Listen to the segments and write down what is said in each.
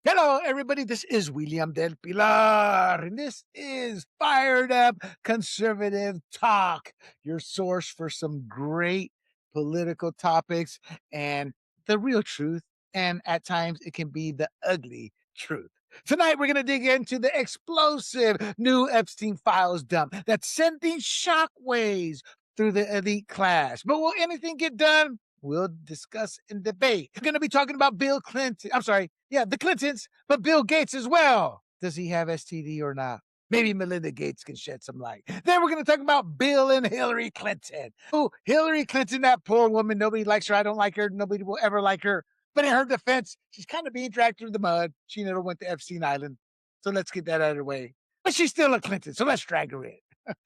Hello, everybody. This is William Del Pilar, and this is Fired Up Conservative Talk, your source for some great political topics and the real truth. And at times, it can be the ugly truth. Tonight, we're going to dig into the explosive new Epstein Files dump that's sending shockwaves through the elite class. But will anything get done? We'll discuss and debate. We're going to be talking about Bill Clinton. I'm sorry. Yeah, the Clintons, but Bill Gates as well. Does he have STD or not? Maybe Melinda Gates can shed some light. Then we're going to talk about Bill and Hillary Clinton. Oh, Hillary Clinton, that poor woman. Nobody likes her. I don't like her. Nobody will ever like her. But in her defense, she's kind of being dragged through the mud. She never went to Epstein Island. So let's get that out of the way. But she's still a Clinton. So let's drag her in.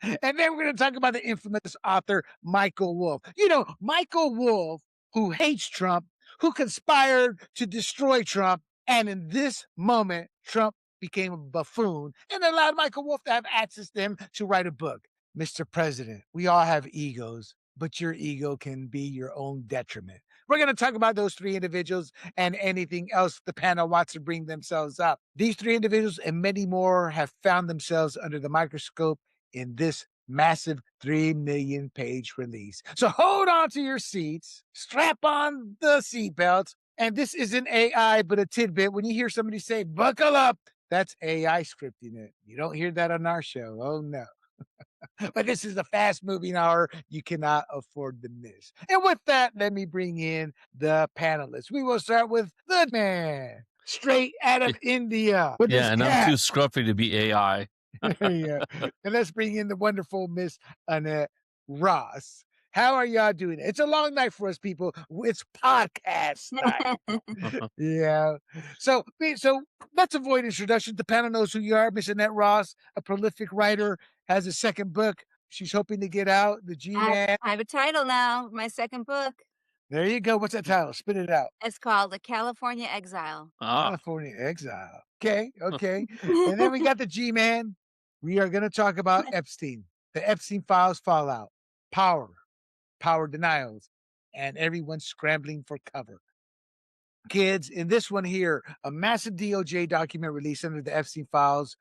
And then we're going to talk about the infamous author, Michael Wolff. You know, Michael Wolff, who hates Trump, who conspired to destroy Trump. And in this moment, Trump became a buffoon and allowed Michael Wolff to have access to him to write a book. Mr. President, we all have egos, but your ego can be your own detriment. We're going to talk about those three individuals and anything else the panel wants to bring themselves up. These three individuals and many more have found themselves under the microscope in this massive 3 million page release. So hold on to your seats, strap on the seatbelts. And this isn't AI, but a tidbit. When you hear somebody say, buckle up, that's AI scripting it. You don't hear that on our show. Oh, no. But this is a fast moving hour you cannot afford to miss. And with that, let me bring in the panelists. We will start with the man straight out of India with his Yeah, and I'm too cat. scruffy to be AI. Yeah. And let's bring in the wonderful Miss Annette Ross. How are y'all doing? It's a long night for us, people. It's podcast night. Yeah. So let's avoid introductions. The panel knows who you are. Miss Annette Ross, a prolific writer, has a second book she's hoping to get out. The G-Man. I have a title now, my second book. There you go. What's that title? Spit it out. It's called The California Exile. California Exile. Okay. And then we got the G-Man. We are going to talk about Epstein, the Epstein Files fallout, power denials, and everyone scrambling for cover. Kids, in this one here, a massive DOJ document released under the Epstein Files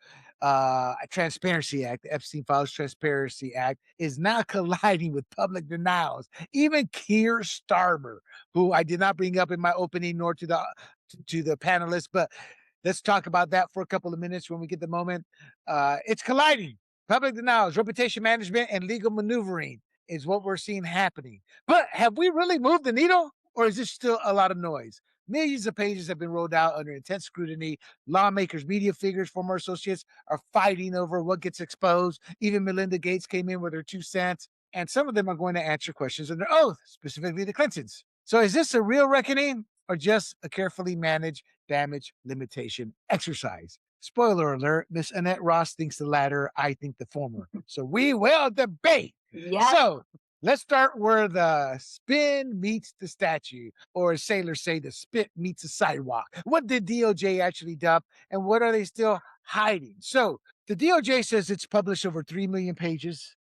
Transparency Act, the Epstein Files Transparency Act, is now colliding with public denials. Even Keir Starmer, who I did not bring up in my opening nor to the panelists, but let's talk about that for a couple of minutes when we get the moment. It's colliding. Public denials, reputation management, and legal maneuvering is what we're seeing happening. But have we really moved the needle, or is this still a lot of noise? Millions of pages have been rolled out under intense scrutiny. Lawmakers, media figures, former associates are fighting over what gets exposed. Even Melinda Gates came in with her 2 cents, and some of them are going to answer questions under oath, specifically the Clintons. So is this a real reckoning or just a carefully managed damage limitation exercise? Spoiler alert, Miss Annette Ross thinks the latter, I think the former. So we will debate. Yep. So let's start where the spin meets the statue, or as sailors say, the spit meets the sidewalk. What did DOJ actually dump, and what are they still hiding? So the DOJ says it's published over 3 million pages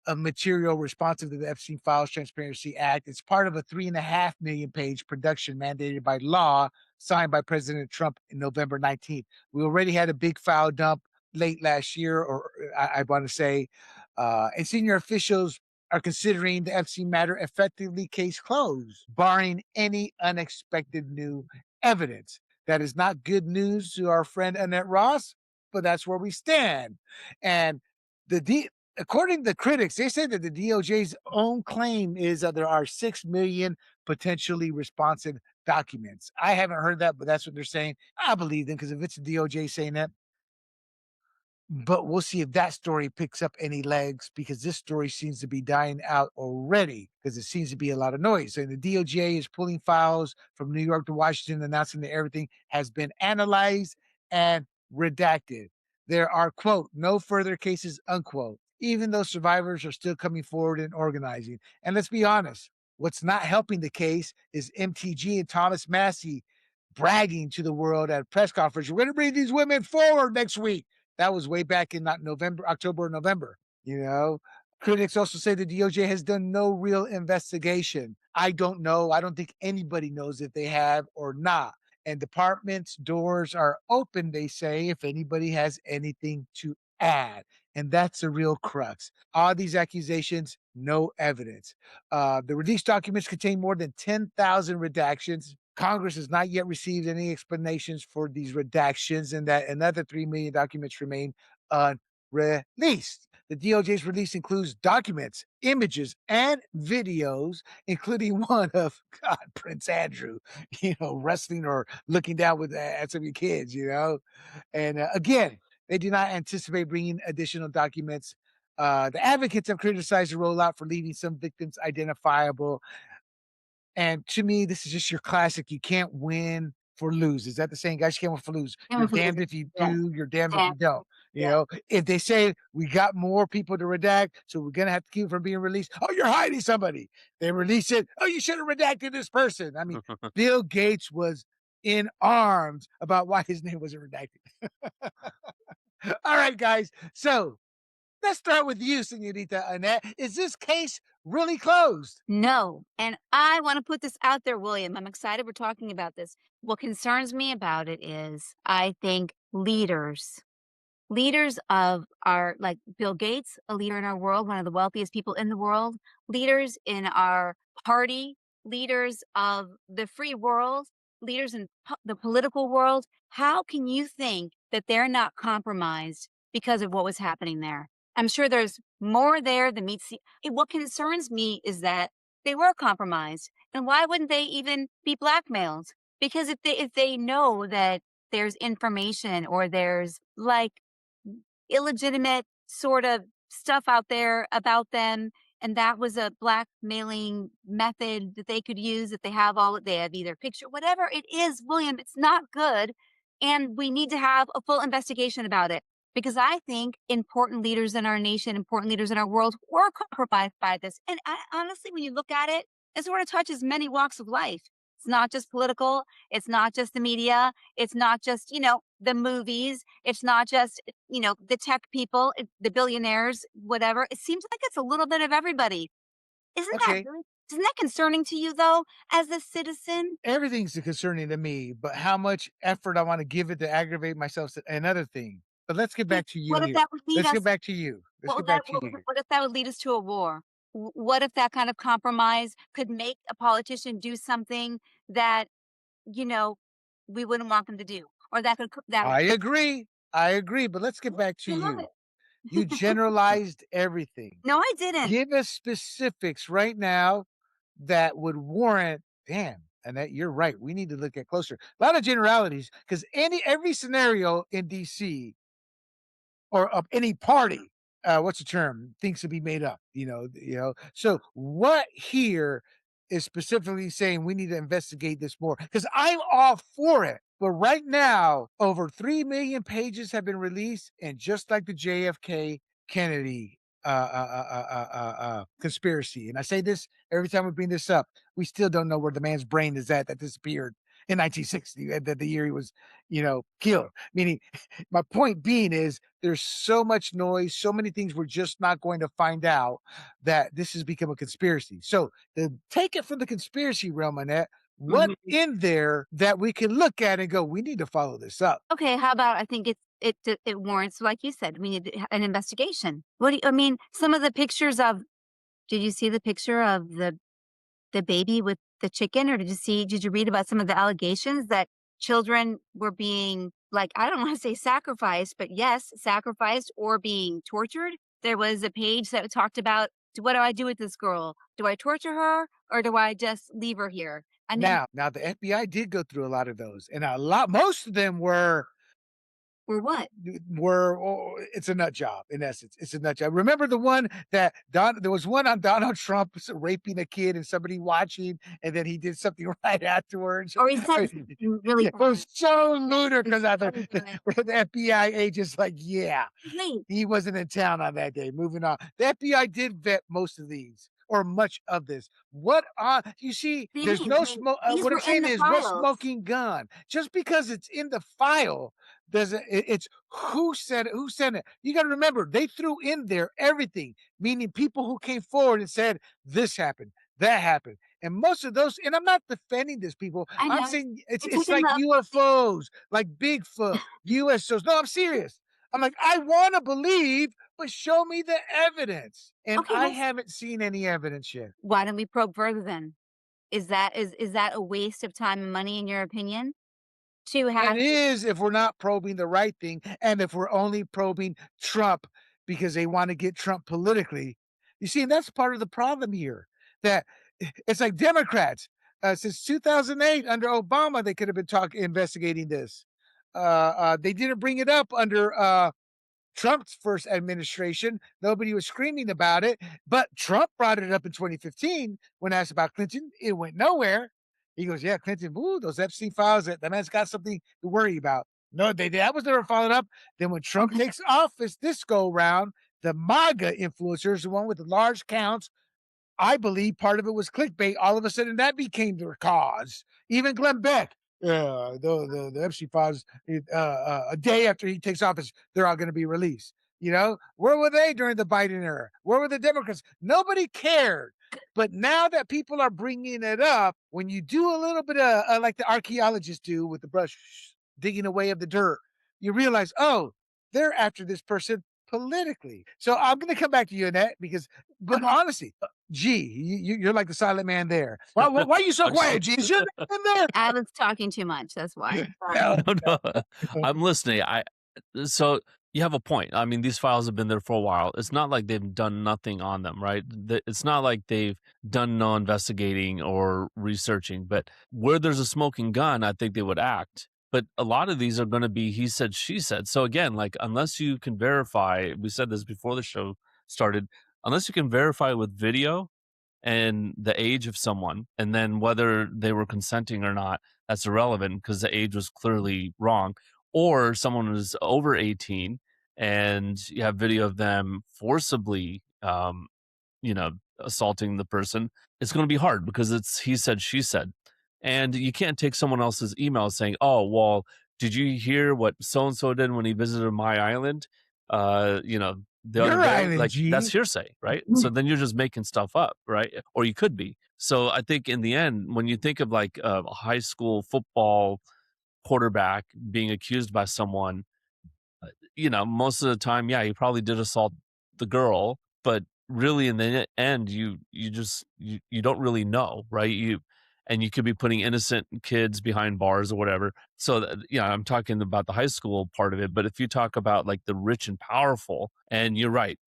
of material responsive to the Epstein Files Transparency Act. It's part of a 3.5 million page production mandated by law signed by President Trump in November 19th. We already had a big file dump late last year, or I want to say, and senior officials are considering the Epstein matter effectively case closed, barring any unexpected new evidence. That is not good news to our friend Annette Ross, but that's where we stand. And according to the critics, they say that the DOJ's own claim is that there are 6 million potentially responsive documents. I haven't heard that, but that's what they're saying. I believe them, because if it's the DOJ saying that, but we'll see if that story picks up any legs, because this story seems to be dying out already, because it seems to be a lot of noise. And the DOJ is pulling files from New York to Washington, announcing that everything has been analyzed and redacted. There are, quote, no further cases, unquote, even though survivors are still coming forward and organizing. And let's be honest, what's not helping the case is MTG and Thomas Massey bragging to the world at a press conference, we're going to bring these women forward next week. That was way back in October or November. Critics also say the DOJ has done no real investigation. I don't know. I don't think anybody knows if they have or not. and departments' doors are open, they say, if anybody has anything to add. And that's the real crux. All these accusations, no evidence. The released documents contain more than 10,000 redactions. Congress has not yet received any explanations for these redactions, and that another 3 million documents remain unreleased. The DOJ's release includes documents, images, and videos, including one of God, Prince Andrew, wrestling or looking down at some of your kids, And again, they do not anticipate bringing additional documents. The advocates have criticized the rollout for leaving some victims identifiable. And to me, this is just your classic. You can't win for lose. Is that the saying? Guys, you can't win for lose. You're damned if you Yes. do, you're damned if Damn. you don't. Yeah. If they say we got more people to redact, so we're gonna have to keep it from being released. Oh, you're hiding somebody. They release it. Oh, you should have redacted this person. I mean, Bill Gates was in arms about why his name wasn't redacted. All right, guys. So let's start with you, Senorita Annette. Is this case really closed? No. And I want to put this out there, William. I'm excited we're talking about this. What concerns me about it is I think leaders of our, like Bill Gates, a leader in our world, one of the wealthiest people in the world, leaders in our party, leaders of the free world, leaders in the political world. How can you think that they're not compromised because of what was happening there? I'm sure there's more there than meets the. What concerns me is that they were compromised, and why wouldn't they even be blackmailed? Because if they know that there's information or there's like illegitimate sort of stuff out there about them, and that was a blackmailing method that they could use, that they have either picture, whatever it is, William, it's not good, and we need to have a full investigation about it, because I think important leaders in our nation, important leaders in our world were compromised by this. And honestly, when you look at it, it sort of touches many walks of life. It's not just political, it's not just the media, it's not just, the movies, it's not just, the tech people, the billionaires, whatever. It seems like it's a little bit of everybody. Okay. Isn't that concerning to you though, as a citizen? Everything's concerning to me, but how much effort I want to give it to aggravate myself is another thing. But let's get Okay, back to you what if here. that would lead Let's us get back to you. Let's what get would back that to you. what if that would lead us to a war? What if that kind of compromise could make a politician do something that, you know, we wouldn't want them to do? Or that could that would I agree. I agree. But let's get back to you have you. it. You generalized everything. No, I didn't. Give us specifics right now that would warrant, damn, and that you're right. We need to look at closer. A lot of generalities, because every scenario in DC or of any party, what's the term? Things to be made up, So what here is specifically saying we need to investigate this more? Because I'm all for it. But right now, over 3 million pages have been released, and just like the JFK Kennedy conspiracy, and I say this every time we bring this up, we still don't know where the man's brain is at that disappeared in 1960, that the year he was, killed. Meaning, my point being is there's so much noise, so many things we're just not going to find out that this has become a conspiracy. So to take it from the conspiracy realm, Annette, what Mhm. in there that we can look at and go, we need to follow this up? Okay, how about, I think it warrants, like you said, we need an investigation. What do you, I mean, some of the pictures of, did you see the picture of the baby with the chicken, or did you read about some of the allegations that children were being, like, I don't want to say sacrificed, but yes, sacrificed or being tortured? There was a page that talked about, what do I do with this girl? Do I torture her or do I just leave her here? I mean, Now the FBI did go through a lot of those, and most of them or what? it's a nut job in essence. It's a nut job. Remember the one that there was one on Donald Trump raping a kid and somebody watching, and then he did something right afterwards. Or he said something really Yeah, it was bad. so ludicrous. I thought So good. the FBI agents like, yeah, Wait, he wasn't in town on that day. Moving on. The FBI did vet most of these or much of this. What you see, there's no smoke. these What I'm were in saying the is no files. smoking gun. Just because it's in the file doesn't it's who said it, who sent it. You got to remember they threw in there everything, meaning people who came forward and said this happened. That happened. And most of those, and I'm not defending these people. I I'm know. saying it's It's it's within like the UFOs, like Bigfoot, USOs. No, I'm serious. I'm like, I want to believe, but show me the evidence. And okay, I well, haven't seen any evidence yet. why don't we probe further then? Is that a waste of time and money in your opinion? To It have is if we're not probing the right thing and if we're only probing Trump because they want to get Trump politically. You see, and that's part of the problem here. That it's like Democrats since 2008 under Obama, they could have been talking investigating this. They didn't bring it up under Trump's first administration. Nobody was screaming about it, but Trump brought it up in 2015 when asked about Clinton. It went nowhere. He goes, "Yeah, Clinton, ooh, those Epstein files. That man's got something to worry about." No, that was never followed up. Then when Trump okay, takes office this go round, the MAGA influencers, the one with the large counts, I believe part of it was clickbait. All of a sudden, that became their cause. Even Glenn Beck, yeah, the Epstein files, a day after he takes office, they're all going to be released. You know, where were they during the Biden era? Where were the Democrats? Nobody cared. But now that people are bringing it up, when you do a little bit of like the archaeologists do with the brush, digging away of the dirt, you realize, oh, they're after this person politically. So I'm going to come back to you, Annette, because, but okay. honestly, G, you're like the silent man there. Why are you so I'm quiet, G? Is your name in there? I was talking too much, that's why. No, no, no. no. I'm listening. So you have a point. I mean, these files have been there for a while. It's not like they've done nothing on them, right? It's not like they've done no investigating or researching. But where there's a smoking gun, I think they would act. But a lot of these are going to be he said, she said. So again, like unless you can verify, we said this before the show started, unless you can verify with video and the age of someone, and then whether they were consenting or not, that's irrelevant because the age was clearly wrong. Or someone was over 18 and you have video of them forcibly, you know, assaulting the person. It's going to be hard because it's he said, she said. And you can't take someone else's email saying, oh, well, did you hear what so and so did when he visited my island? You know, the other Your day, island, like that's G. hearsay, right? So then you're just making stuff up, right? Or you could be. So I think in the end, when you think of like a high school football quarterback being accused by someone, you know, most of the time, yeah, he probably did assault the girl, but really in the end, you don't really know, right? And you could be putting innocent kids behind bars or whatever. So yeah, I'm talking about the high school part of it, but if you talk about like the rich and powerful, and you're right,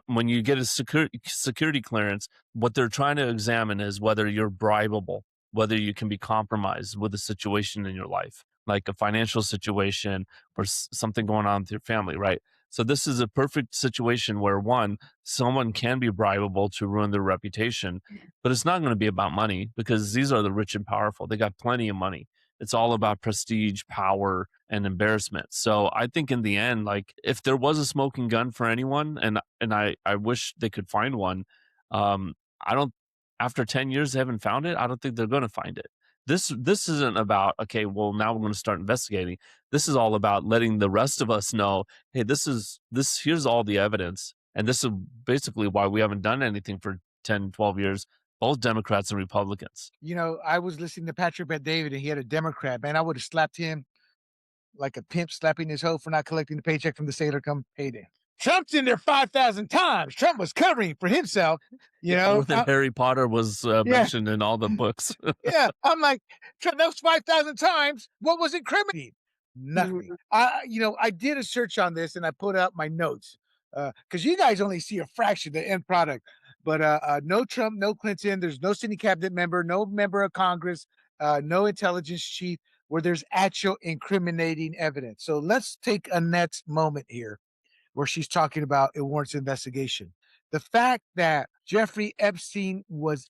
when you get a security clearance, what they're trying to examine is whether you're bribable, whether you can be compromised with a situation in your life, like a financial situation or something going on with your family, right? So this is a perfect situation where one, someone can be bribable to ruin their reputation, but it's not going to be about money because these are the rich and powerful. They got plenty of money. It's all about prestige, power, and embarrassment. So I think in the end, like if there was a smoking gun for anyone, and I wish they could find one, I don't. After 10 years, they haven't found it. I don't think they're going to find it. This isn't about okay. Well, now we're going to start investigating. This is all about letting the rest of us know, hey, this. Here's all the evidence, and this is basically why we haven't done anything for 10, 12 years. Both Democrats and Republicans. You know, I was listening to Patrick Bet David, and he had a Democrat. Man, I would have slapped him like a pimp slapping his hoe for not collecting the paycheck from the sailor come payday. Trump's in there 5,000 times. Trump was covering for himself, you Yeah, know? more than Harry Potter was Yeah. mentioned in all the books. Yeah, I'm like, those 5,000 times, what was incriminating? Nothing. Mhm. I did a search on this and I put out my notes because you guys only see a fraction of the end product. But no Trump, no Clinton. There's no sitting cabinet member, no member of Congress, no intelligence chief where there's actual incriminating evidence. So let's take Annette's moment here where she's talking about it warrants investigation. The fact that Jeffrey Epstein was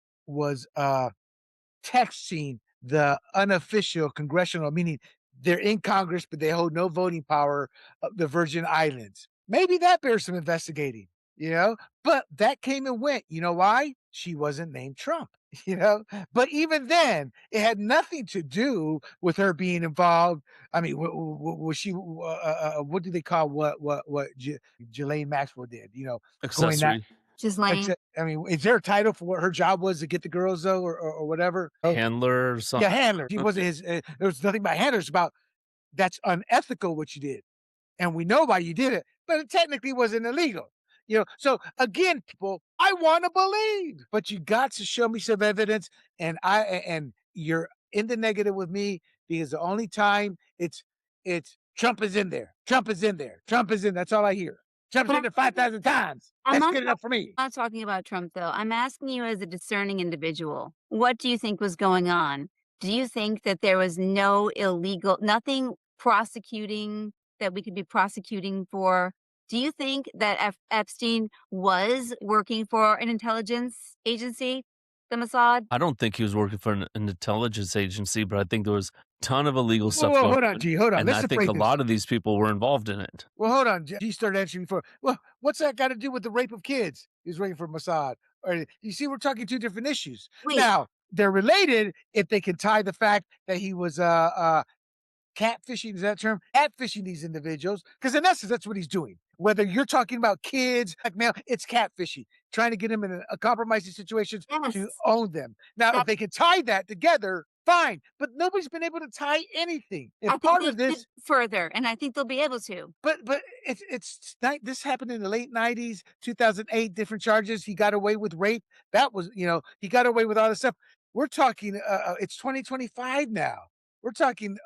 texting the unofficial congressional, meaning they're in Congress, but they hold no voting power of the Virgin Islands. Maybe that bears some investigating, you know? But that came and went. You know why? She wasn't named Trump, you know? But even then, it had nothing to do with her being involved. I mean, was she, what do they call what Ghislaine Maxwell did, going that Accessory. Just laying. I mean, is there a title for what her job was to get the girls though, or whatever? Oh, Handler or yeah, something. handler. He wasn't his. There was nothing about handlers about that's unethical what you did, and we know why you did it, but it technically wasn't illegal. So again, people, I want to believe, but you got to show me some evidence, and you're in the negative with me because the only time it's Trump is in there, Trump is in there, Trump is in. That's all I hear. Trump's But in there 5,000 times. I'm That's not good enough for me. not talking about Trump, though. I'm asking you as a discerning individual, what do you think was going on? Do you think that there was nothing prosecuting that we could be prosecuting for? Do you think that Epstein was working for an intelligence agency, the Mossad? I don't think he was working for an intelligence agency, but I think there was a ton of illegal Whoa, stuff whoa, going hold on, on, G, hold on. and Let's I think separate a this. lot of these people were involved in it. Well, hold on. G started answering before. Well, what's that got to do with the rape of kids? He's waiting for Mossad. Or you see, we're talking two different issues. Wait, Now they're related if they can tie the fact that he was catfishing, is that a term? Catfishing these individuals, because in essence, that's what he's doing. Whether you're talking about kids, blackmail, it's catfishing, trying to get them in a compromising situations to yes. own them. Now, if That, they can tie that together, fine. But nobody's been able to tie anything. I If think part they of should this, further, and I think they'll be able to. but this happened in the late 90s, 2008, different charges. He got away with rape. That was, he got away with all this stuff. We're talking, it's 2025 now. We're talking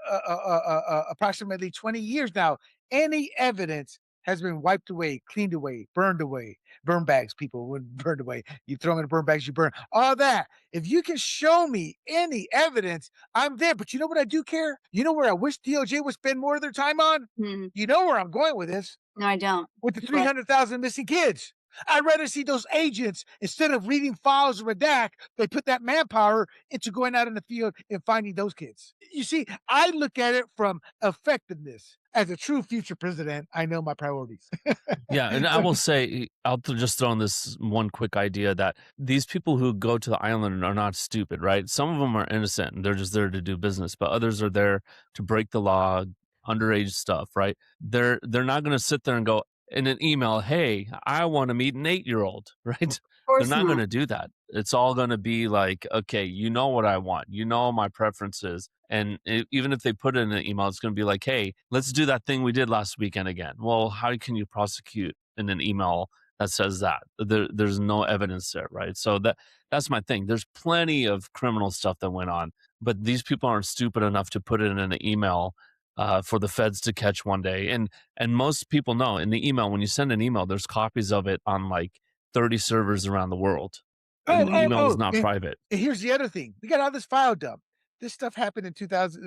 approximately 20 years now. Any evidence has been wiped away, cleaned away, burned away. Burn bags, people when burned away. You throw them in burn bags, you burn all that. If you can show me any evidence, I'm there. But you know what I do care? You know where I wish DOJ would spend more of their time on? Hmm. You know where I'm going with this, No, I don't. with the But 300,000 missing kids. I'd rather see those agents, instead of reading files and redact, they put that manpower into going out in the field and finding those kids. You see, I look at it from effectiveness. As a true future president, I know my priorities. Yeah, and I will say, just throw in this one quick idea that these people who go to the island are not stupid, right? Some of them are innocent and they're just there to do business, but others are there to break the law, underage stuff, right? They're not going to sit there and go in an email, "Hey, I want to meet an 8-year-old," right? of They're course not going not. to do that. It's all going to be like, okay, you know what I want, you know my preferences, and even if they put it in an email, it's going to be like, hey, let's do that thing we did last weekend again. Well, how can you prosecute in an email that says that? There's no evidence there, right? So that's my thing. There's plenty of criminal stuff that went on, but these people aren't stupid enough to put it in an email for the feds to catch one day. And most people know in the email, when you send an email, there's copies of it on like 30 servers around the world. And Oh, the oh, email is oh, not private. and here's the other thing. We got all this file dump. This stuff happened in 2000,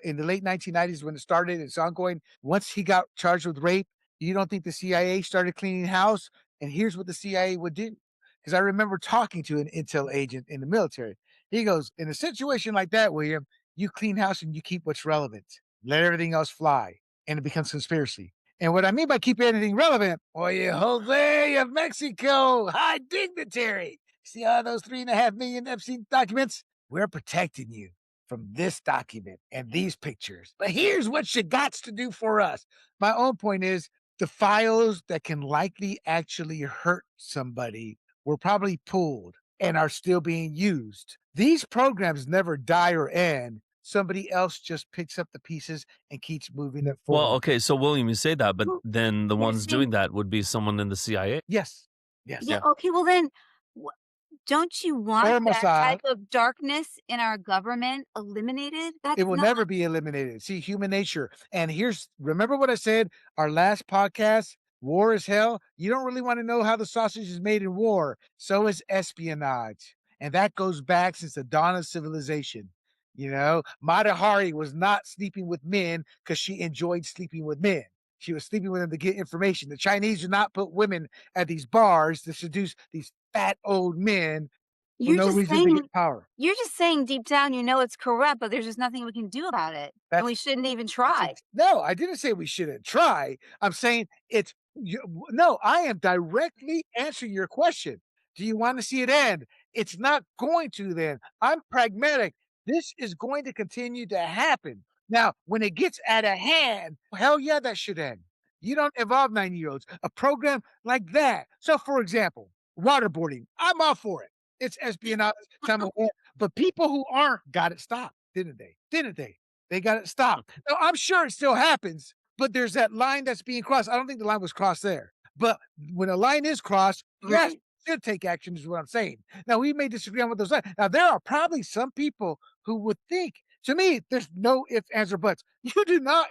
in the late 1990s when it started. It's ongoing. Once he got charged with rape, you don't think the CIA started cleaning house? And here's what the CIA would do. Because I remember talking to an intel agent in the military. He goes, in a situation like that, William, you clean house and you keep what's relevant. Let everything else fly. And it becomes conspiracy. And what I mean by keep anything relevant, Oye, Jose of Mexico, high dignitary. See all those 3.5 million Epstein documents? We're protecting you from this document and these pictures. But here's what you got to do for us. My own point is the files that can likely actually hurt somebody were probably pulled and are still being used. These programs never die or end. Somebody else just picks up the pieces and keeps moving it Well, forward. okay, so William, you say that, but Well, then the you're ones saying, doing that would be someone in the CIA. Yes. Yes. yeah, Yeah. okay, well then, wh- don't you want Or that Mossad. type of darkness in our government eliminated? It That's will not never be eliminated. See, human nature. And remember what I said, our last podcast, war is hell. You don't really want to know how the sausage is made in war. So is espionage. And that goes back since the dawn of civilization. Mata Hari was not sleeping with men because she enjoyed sleeping with men. She was sleeping with them to get information. The Chinese do not put women at these bars to seduce these fat old men for you're no just reason to saying get power. you're just saying deep down you know it's corrupt, but there's just nothing we can do about it. And That's we shouldn't even try. No, I didn't say we shouldn't try. I'm saying no, I am directly answering your question. Do you want to see it end? It's not going to then. I'm pragmatic. This is going to continue to happen. Now, when it gets out of hand, hell yeah, that should end. You don't involve 9-year-olds. A program like that. So, for example, Waterboarding, I'm all for it. It's espionage, time of war, but people who aren't got it stopped, didn't they? Didn't they? They got it stopped. Now, I'm sure it still happens, but there's that line that's being crossed. I don't think the line was crossed there, but when a line is crossed, yes, Right. should take action is what I'm saying. Now, we may disagree on what those lines. Now, there are probably some people who would think, to me, there's no ifs, ands, or buts. You do not.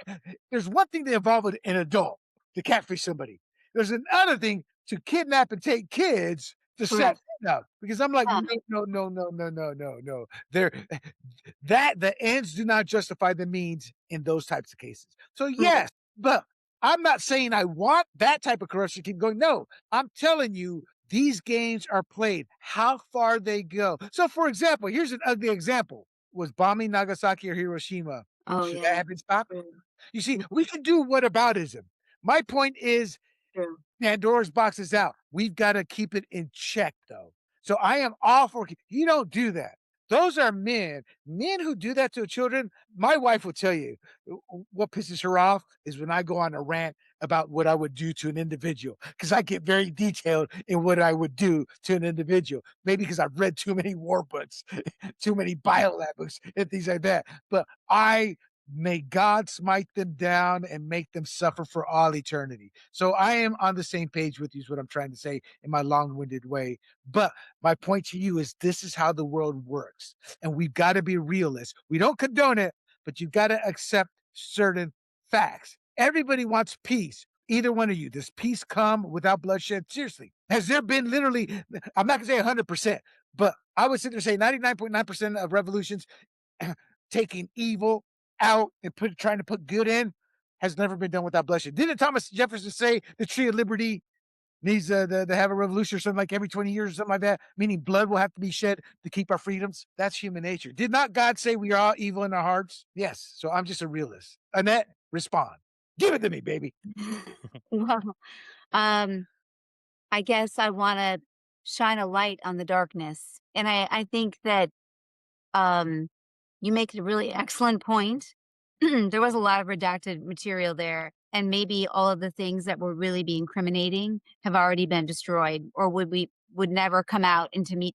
There's one thing to involve an adult to catfish somebody. There's another thing to kidnap and take kids to set Right. up, because I'm like, Yeah. no, no, no, no, no, no, no, no. There, that the ends do not justify the means in those types of cases. So Right. yes, but I'm not saying I want that type of corruption to keep going. No, I'm telling you, these games are played, how far they go. So, for example, here's an ugly example: was bombing Nagasaki or Hiroshima, Oh, should that yeah. have been stopped? True. You see, Mhm. we can do whataboutism. My point is, True. Pandora's box is out. We've gotta keep it in check, though. So I am all for you don't do that. Those are men. Men who do that to children, my wife will tell you, what pisses her off is when I go on a rant about what I would do to an individual, because I get very detailed in what I would do to an individual. Maybe because I've read too many war books, too many biolab books and things like that. But I may God smite them down and make them suffer for all eternity. So I am on the same page with you, is what I'm trying to say in my long-winded way. But my point to you is this is how the world works. And we've got to be realists. We don't condone it, but you've got to accept certain facts. Everybody wants peace. Either one of you, does peace come without bloodshed? Seriously, has there been literally, I'm not going to say 100%, but I would sit there and say 99.9% of revolutions taking evil out and trying to put good in has never been done without bloodshed. Didn't Thomas Jefferson say the tree of liberty needs to have a revolution or something like every 20 years or something like that, meaning blood will have to be shed to keep our freedoms? That's human nature. Did not God say we are all evil in our hearts? Yes. So I'm just a realist. Annette, respond. Give it to me, baby. Well, um, I guess I wanna shine a light on the darkness, and I think that, um, you make a really excellent point. There was a lot of redacted material there, and maybe all of the things that were really be incriminating have already been destroyed or would never come out and to meet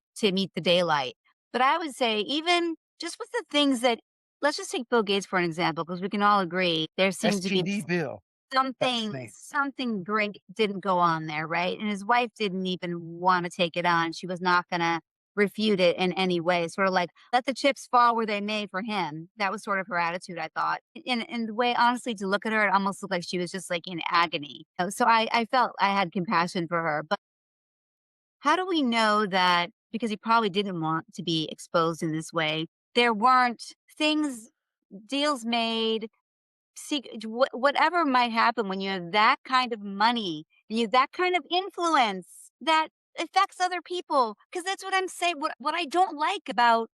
the daylight. But I would say even just with the things that let's just take Bill Gates for an example, because we can all agree there seems to be STD Bill. That's his something name. something great didn't go on there, right? And his wife didn't even wanna take it on. She was not gonna refute it in any way, sort of like, let the chips fall where they may for him. That was sort of her attitude, I thought. And the way, honestly, to look at her, it almost looked like she was just, like, in agony. So I felt I had compassion for her, but how do we know that because he probably didn't want to be exposed in this way, there weren't things deals made whatever might happen when you have that kind of money and you have that kind of influence that affects other people. Because that's what I'm saying. What I don't like about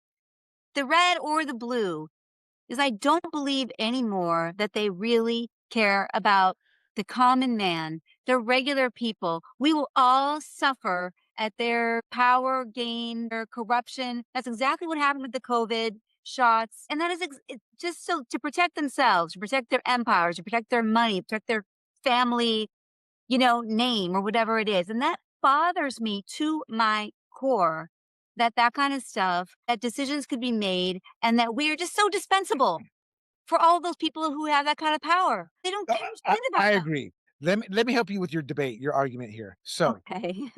the red or the blue is I don't believe anymore that they really care about the common man, the regular people. We will all suffer at their power gain, their corruption. That's exactly what happened with the COVID shots. And that is just so to protect themselves, to protect their empires, to protect their money, protect their family, name or whatever it is. And that bothers me to my core that that kind of stuff, that decisions could be made and that we are just so dispensable for all those people who have that kind of power. They don't Uh, give a I, shit about I that. agree. Let me help you with your debate, your argument here. So Okay.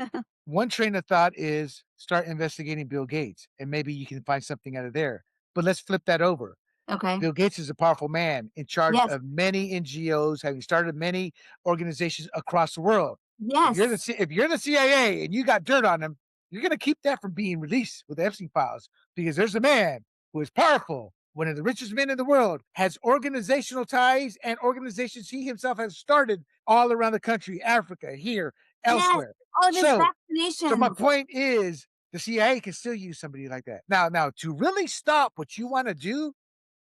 one train of thought is start investigating Bill Gates, and maybe you can find something out of there. But let's flip that over. Okay. Bill Gates is a powerful man in charge Yes. of many NGOs, having started many organizations across the world. Yes. If you're the CIA and you got dirt on him, you're gonna keep that from being released with the Epstein Files, because there's a man who is powerful, one of the richest men in the world, has organizational ties and organizations he himself has started all around the country, Africa, here, Yes. elsewhere. All this So my vaccinations. point is the CIA can still use somebody like that. Now to really stop what you want to do,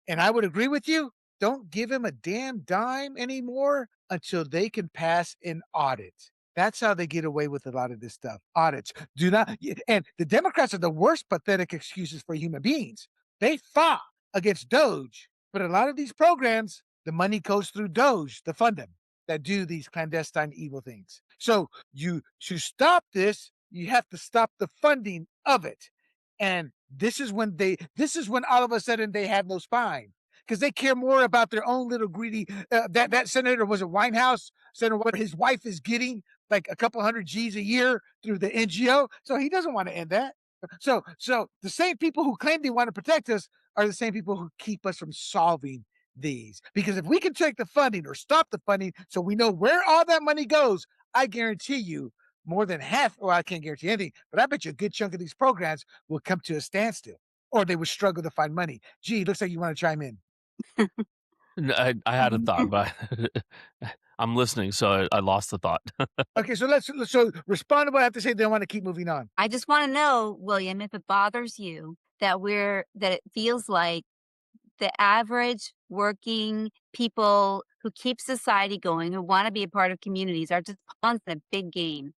and I would agree with you, don't give him a damn dime anymore until they can pass an audit. That's how they get away with a lot of this stuff. Audits. Do not, and the Democrats are the worst pathetic excuses for human beings. They fought against Doge, but a lot of these programs, the money goes through Doge to fund them that do these clandestine evil things. So you to stop this, you have to stop the funding of it. And this is when all of a sudden they have no spine because they care more about their own little greedy. That senator, was it Winehouse? Senator, what his wife is getting like a couple hundred G's a year through the NGO. So he doesn't want to end that. So the same people who claim they want to protect us are the same people who keep us from solving these. Because if we can take the funding or stop the funding so we know where all that money goes, I guarantee you more than half, well, I can't guarantee anything, but I bet you a good chunk of these programs will come to a standstill or they would struggle to find money. Gee, looks like you want to chime in. I had a thought, but I'm listening, so I lost the thought. Okay, so let's respond to what I have to say. Then I want to keep moving on. I just want to know, William, if it bothers you that it feels like the average working people who keep society going, who want to be a part of communities, are just pawns in a big game,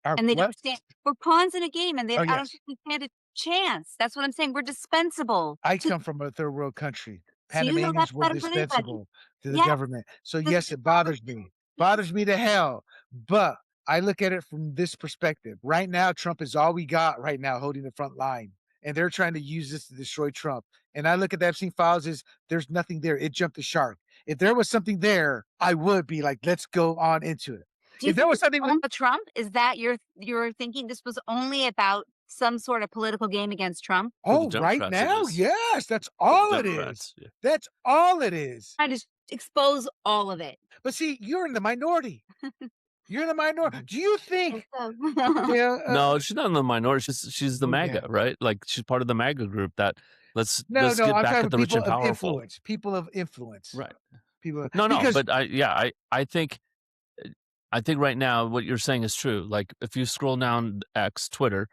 and they What? don't stand. We're pawns in a game, and Oh, I don't yes. think we stand a chance. That's what I'm saying. We're dispensable. I come from a third world country. So you know that Panamanians were better than anybody. dispensable to the Yeah, government. So this yes, is it bothers me. Bothers me to hell. But I look at it from this perspective. Right now, Trump is all we got right now holding the front line. And they're trying to use this to destroy Trump. And I look at the Epstein files as there's nothing there. It jumped the shark. If there was something there, I would be like, let's go on into it. Do you If there think was it's something only about Trump? Is that you're thinking this was only about some sort of political game against Trump? For the oh, right Democrats, it now, is. yes, that's For the all it is. Democrats, yeah. That's all it is. I just expose all of it. But see, you're in the minority. You're in the minority. Do you think? So- Yeah. No, she's not in the minority. She's the Oh, MAGA, yeah. right? Like she's part of the MAGA group that let's No, get I'm back talking at the rich people and of powerful. influence. People of influence. Right. People. No, Because but I think right now what you're saying is true. Like if you scroll down X, Twitter,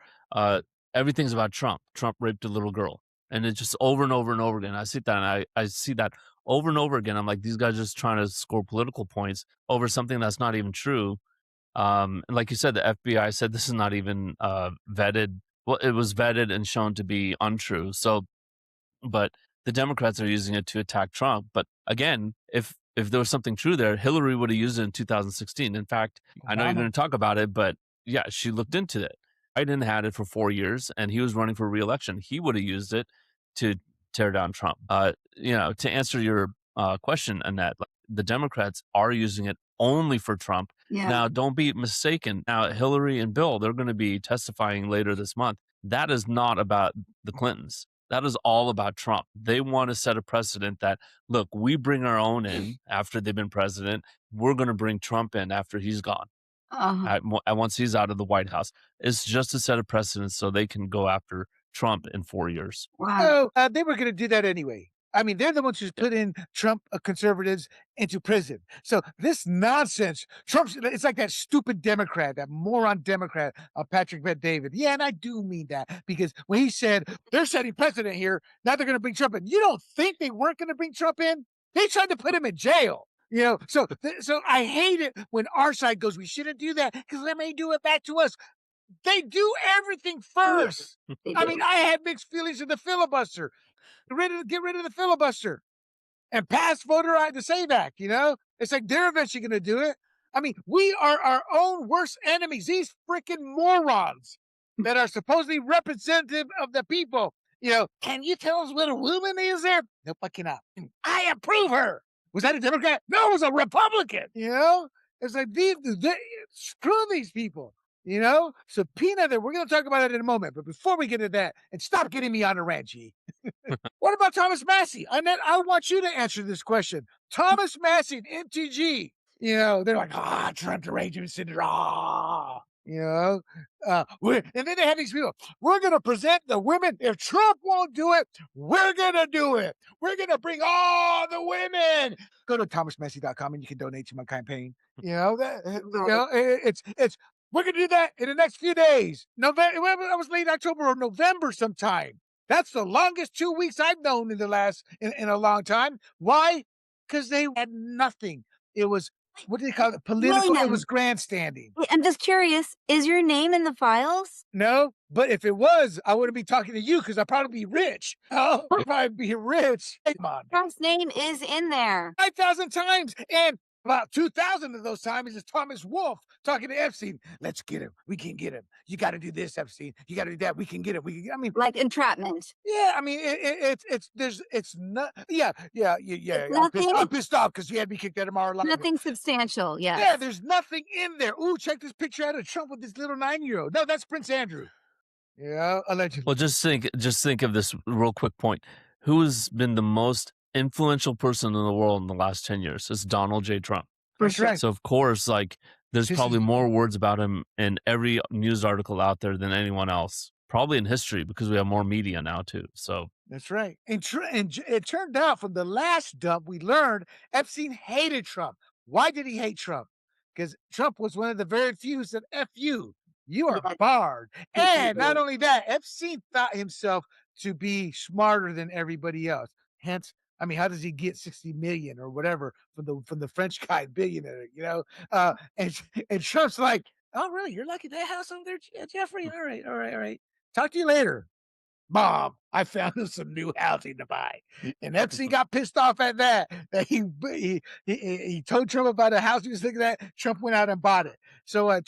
everything's about Trump. Trump raped a little girl. And it's just over and over and over again. I see that and I see that over and over again. I'm like, these guys are just trying to score political points over something that's not even true. And like you said, the FBI said this is not even vetted. Well, it was vetted and shown to be untrue. So, but the Democrats are using it to attack Trump. But again, if there was something true there, Hillary would have used it in 2016. In fact, I know you're Obama. going to talk about it, but yeah, she looked into it. Biden had it for 4 years, and he was running for re-election. He would have used it to tear down Trump. To answer your question, Annette, like, the Democrats are using it only for Trump. Yeah. Now, don't be mistaken. Now, Hillary and Bill, they're going to be testifying later this month. That is not about the Clintons. That is all about Trump. They want to set a precedent that, look, we bring our own in after they've been president. We're going to bring Trump in after he's gone. Once he's out of the White House. It's just to set a precedent so they can go after Trump in 4 years. Wow. No, they were going to do that anyway. I mean, they're the ones who put in Trump conservatives into prison. So this nonsense, it's like that stupid Democrat, that moron Democrat, Patrick Bet-David. Yeah, and I do mean that because when he said they're setting precedent here, now they're going to bring Trump in. You don't think they weren't going to bring Trump in? They tried to put him in jail. So I hate it when our side goes, we shouldn't do that because they may do it back to us. They do everything first. I mean, I had mixed feelings of the filibuster. Get rid of the filibuster and pass voter the SAVE Act. It's like they're eventually going to do it. I mean, we are our own worst enemies. These freaking morons that are supposedly representative of the people. Can you tell us what a woman is there? Nope, I cannot. I approve her. Was that a Democrat? No, it was a Republican. It's like screw these people. Subpoena them. We're going to talk about it in a moment. But before we get to that, and stop getting me on a rant, G. What about Thomas Massey? Annette, I want you to answer this question. Thomas Massey and MTG. They're like, Trump derangement syndrome. And then they have these people. We're going to present the women. If Trump won't do it, we're going to do it. We're going to bring all the women. Go to thomasmassey.com and you can donate to my campaign. It's we're going to do that in the next few days. November, that was late October or November sometime. That's the longest 2 weeks I've known in a long time. Why? Because they had nothing. It was, what do they call it? Political. William. It was grandstanding. I'm just curious, is your name in the files? No, but if it was, I wouldn't be talking to you because I'd probably be rich. Oh, if I'd be rich. Come on. Trump's name is in there. 5,000 times. And About 2,000 of those times is Thomas Wolfe talking to Epstein. Let's get him. We can get him. You got to do this, Epstein. You got to do that. We can get him. I mean, Like entrapment. yeah. I mean, it's not. Yeah, yeah, yeah, It's yeah. I'm nothing pissed off because you had me kicked out of Mar-a-Lago. nothing substantial, Yeah, yes. there's nothing in there. Ooh, check this picture out of Trump with this little 9-year-old. No, that's Prince Andrew. Yeah, Well, allegedly. just think of this real quick point. Who's been the most influential person in the world in the last 10 years? It's Donald J. Trump. For That's sure. right. So of course, like there's Pisses probably you more off. words about him in every news article out there than anyone else. Probably in history because we have more media now too. So That's right. It turned out from the last dump, we learned Epstein hated Trump. Why did he hate Trump? Because Trump was one of the very few who said, F you. You are Yes. barred. He And not did. only that, Epstein thought himself to be smarter than everybody else. Hence, I mean, how does he get 60 million or whatever from the French guy billionaire, you know? And Trump's like, oh, really? You're lucky that house over there, Jeffrey? All right, all right, all right. Talk to you later. Mom, I found him some new housing to buy. And Epstein got pissed off at that. That he told Trump about a house he was looking at. Trump went out and bought it. So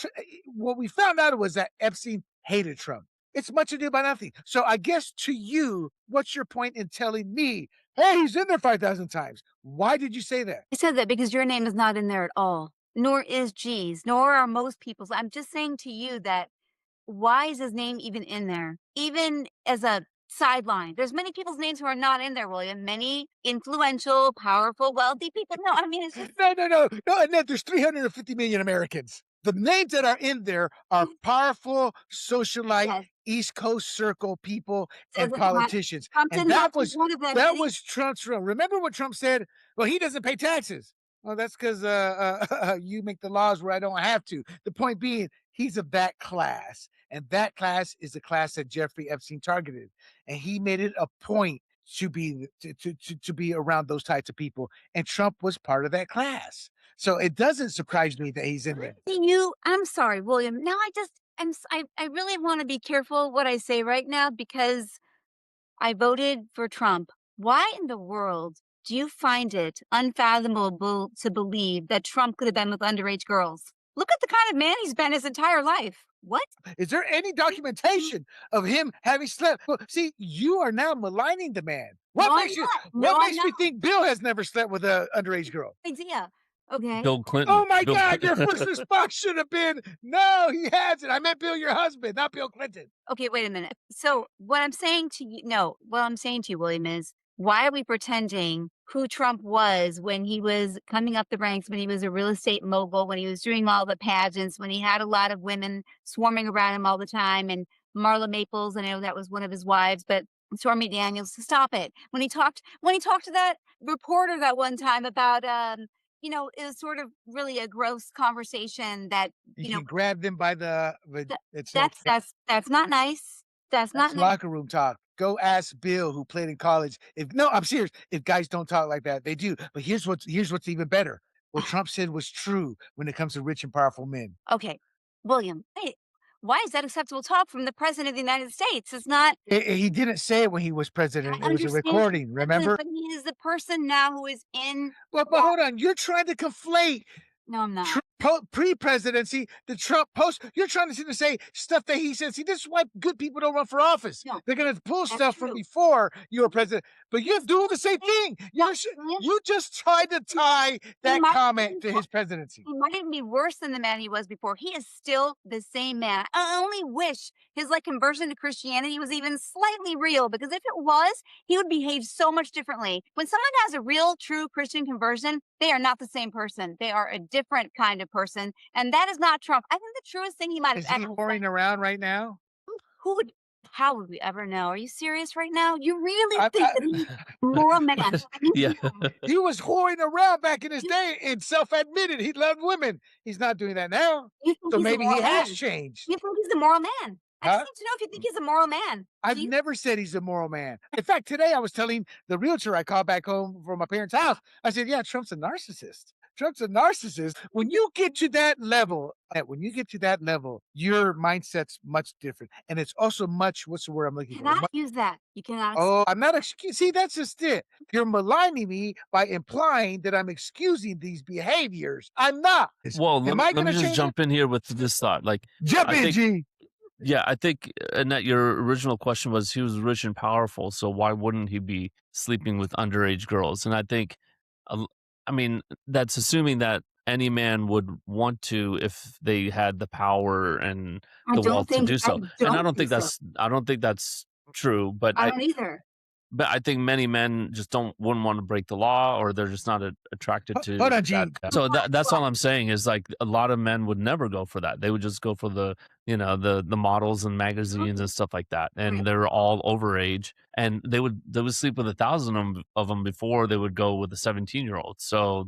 what we found out was that Epstein hated Trump. It's much ado about nothing. So I guess to you, what's your point in telling me, hey, he's in there 5,000 times? Why did you say that? I said that because your name is not in there at all, nor is G's, nor are most people's. I'm just saying to you that why is his name even in there? Even as a sideline. There's many people's names who are not in there, William. Many influential, powerful, wealthy people. No, I mean it's just No, Annette, there's 350 million Americans. The names that are in there are powerful socialite yes. East Coast Circle people So and that politicians. Trump And didn't have to be one of them, that did he? was Trump's rule. Remember what Trump said? Well, he doesn't pay taxes. Well, that's because you make the laws where I don't have to. The point being, he's of that class. And that class is the class that Jeffrey Epstein targeted. And he made it a point to be around those types of people. And Trump was part of that class. So it doesn't surprise me that he's in there. I'm sorry, William. Now I really want to be careful what I say right now because I voted for Trump. Why in the world do you find it unfathomable to believe that Trump could have been with underage girls? Look at the kind of man he's been his entire life. What? Is there any documentation of him having slept? Well, see, you are now maligning the man. No, I'm not. What No, I'm makes not. me think Bill has never slept with an underage girl? Idea. Okay. Bill Clinton. Oh my Bill God, your Clinton. first response should have been, no, he hasn't. I meant Bill, your husband, not Bill Clinton. Okay, wait a minute. So what I'm saying to you, no, what I'm saying to you, William, is why are we pretending who Trump was when he was coming up the ranks, when he was a real estate mogul, when he was doing all the pageants, when he had a lot of women swarming around him all the time, and Marla Maples, I know that was one of his wives, but Stormy Daniels, stop it. When he talked to that reporter that one time about it was sort of really a gross conversation that, You can grab them by Th it's that's okay. that's not nice. That's not That's nice. locker room talk. Go ask Bill, who played in college. If no, I'm serious. If guys don't talk like that, they do. But here's what's even better. What Trump said was true when it comes to rich and powerful men. Okay, William, wait, why is that acceptable talk from the president of the United States? It's not. He didn't say it when he was president. I It was a understand he's recording. president, Remember? but he is the person now who is in But hold on. You're trying to conflate no, I'm not. pre-presidency, the Trump post. You're trying to say stuff that he said. See, this is why good people don't run for office. No, They're going to pull that's stuff from true. before you were president. But you're doing the same thing. William, You just tried to tie that might comment be to his presidency. he might even be worse than the man he was before. He is still the same man. I only wish his conversion to Christianity was even slightly real, because if it was, he would behave so much differently. When someone has a real, true Christian conversion, they are not the same person. They are a different kind of person, and that is not Trump. I think the truest thing he might Is have he ever whoring said. around right now? Who would? How would we ever know? Are you serious right now? You really I, think that he's a moral man? I mean, Yeah. he was whoring around back in his day and self-admitted he loved women. He's not doing that now. you think So he's a maybe he moral has man? changed. You think he's a moral man? I just Huh? need to know if you think he's a moral man. I've never said he's a moral man. In fact, today I was telling the realtor I called back home from my parents' house, I said, yeah, Trump's a narcissist. Trump's a narcissist. When you get to that level, your mindset's much different. And it's also much, what's the word I'm looking You for? cannot use that. You cannot. Oh, I'm not see, that's just it. You're maligning me by implying that I'm excusing these behaviors. I'm not. Well, Am I let going me to just change it? jump in here with this thought. Like, Jump I in, think, G. yeah, I think, and that your original question was he was rich and powerful, so why wouldn't he be sleeping with underage girls? And I think, uh, I mean, that's assuming that any man would want to if they had the power and I the don't wealth to think. do I so. And don't think so. I don't think that's true. I don't either. But I think many men just wouldn't want to break the law, or they're just not attracted Hold to on, that. G. So that's all I'm saying is like a lot of men would never go for that. They would just go for the the models and magazines and stuff like that, Right. and they're all overage, and they would sleep with 1,000 of them before they would go with a 17-year-old. So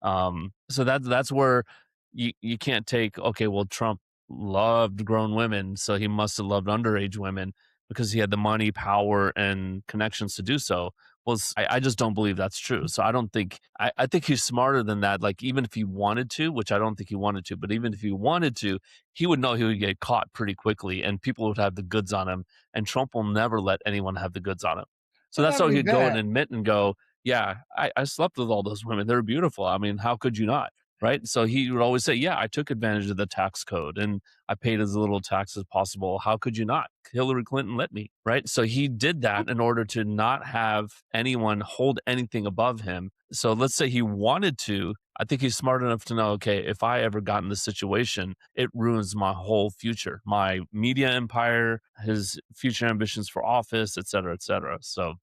that's where you can't take, okay, well, Trump loved grown women, so he must have loved underage women because he had the money, power, and connections to do so. Well, I just don't believe that's true. So I don't think I think he's smarter than that. Like, even if he wanted to, which I don't think he wanted to, but even if he wanted to, he would know he would get caught pretty quickly, and people would have the goods on him. And Trump will never let anyone have the goods on him. So And that's not how only he'd go and that, admit and go, yeah, I slept with all those women. They're beautiful. I mean, how could you not? Right. So he would always say, yeah, I took advantage of the tax code and I paid as little tax as possible. How could you not? Hillary Clinton let me. Right. So he did that in order to not have anyone hold anything above him. So let's say he wanted to. I think he's smart enough to know, okay, if I ever got in this situation, it ruins my whole future, my media empire, his future ambitions for office, et cetera, et cetera. So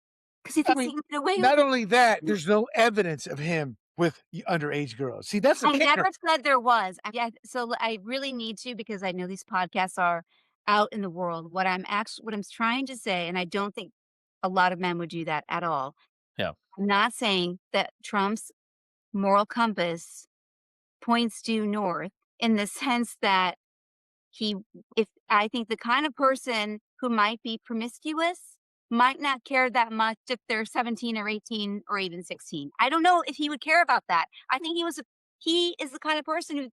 Because he I thinks he mean, can get away with not it. only that, there's no evidence of him with underage girls. See, that's the I kicker. never said there was. Yeah, so I really need to because I know these podcasts are out in the world. What I'm trying to say, and I don't think a lot of men would do that at all. yeah. I'm not saying that Trump's moral compass points due north in the sense that he if I think the kind of person who might be promiscuous might not care that much if they're 17 or 18 or even 16. I don't know if he would care about that. I think he is the kind of person who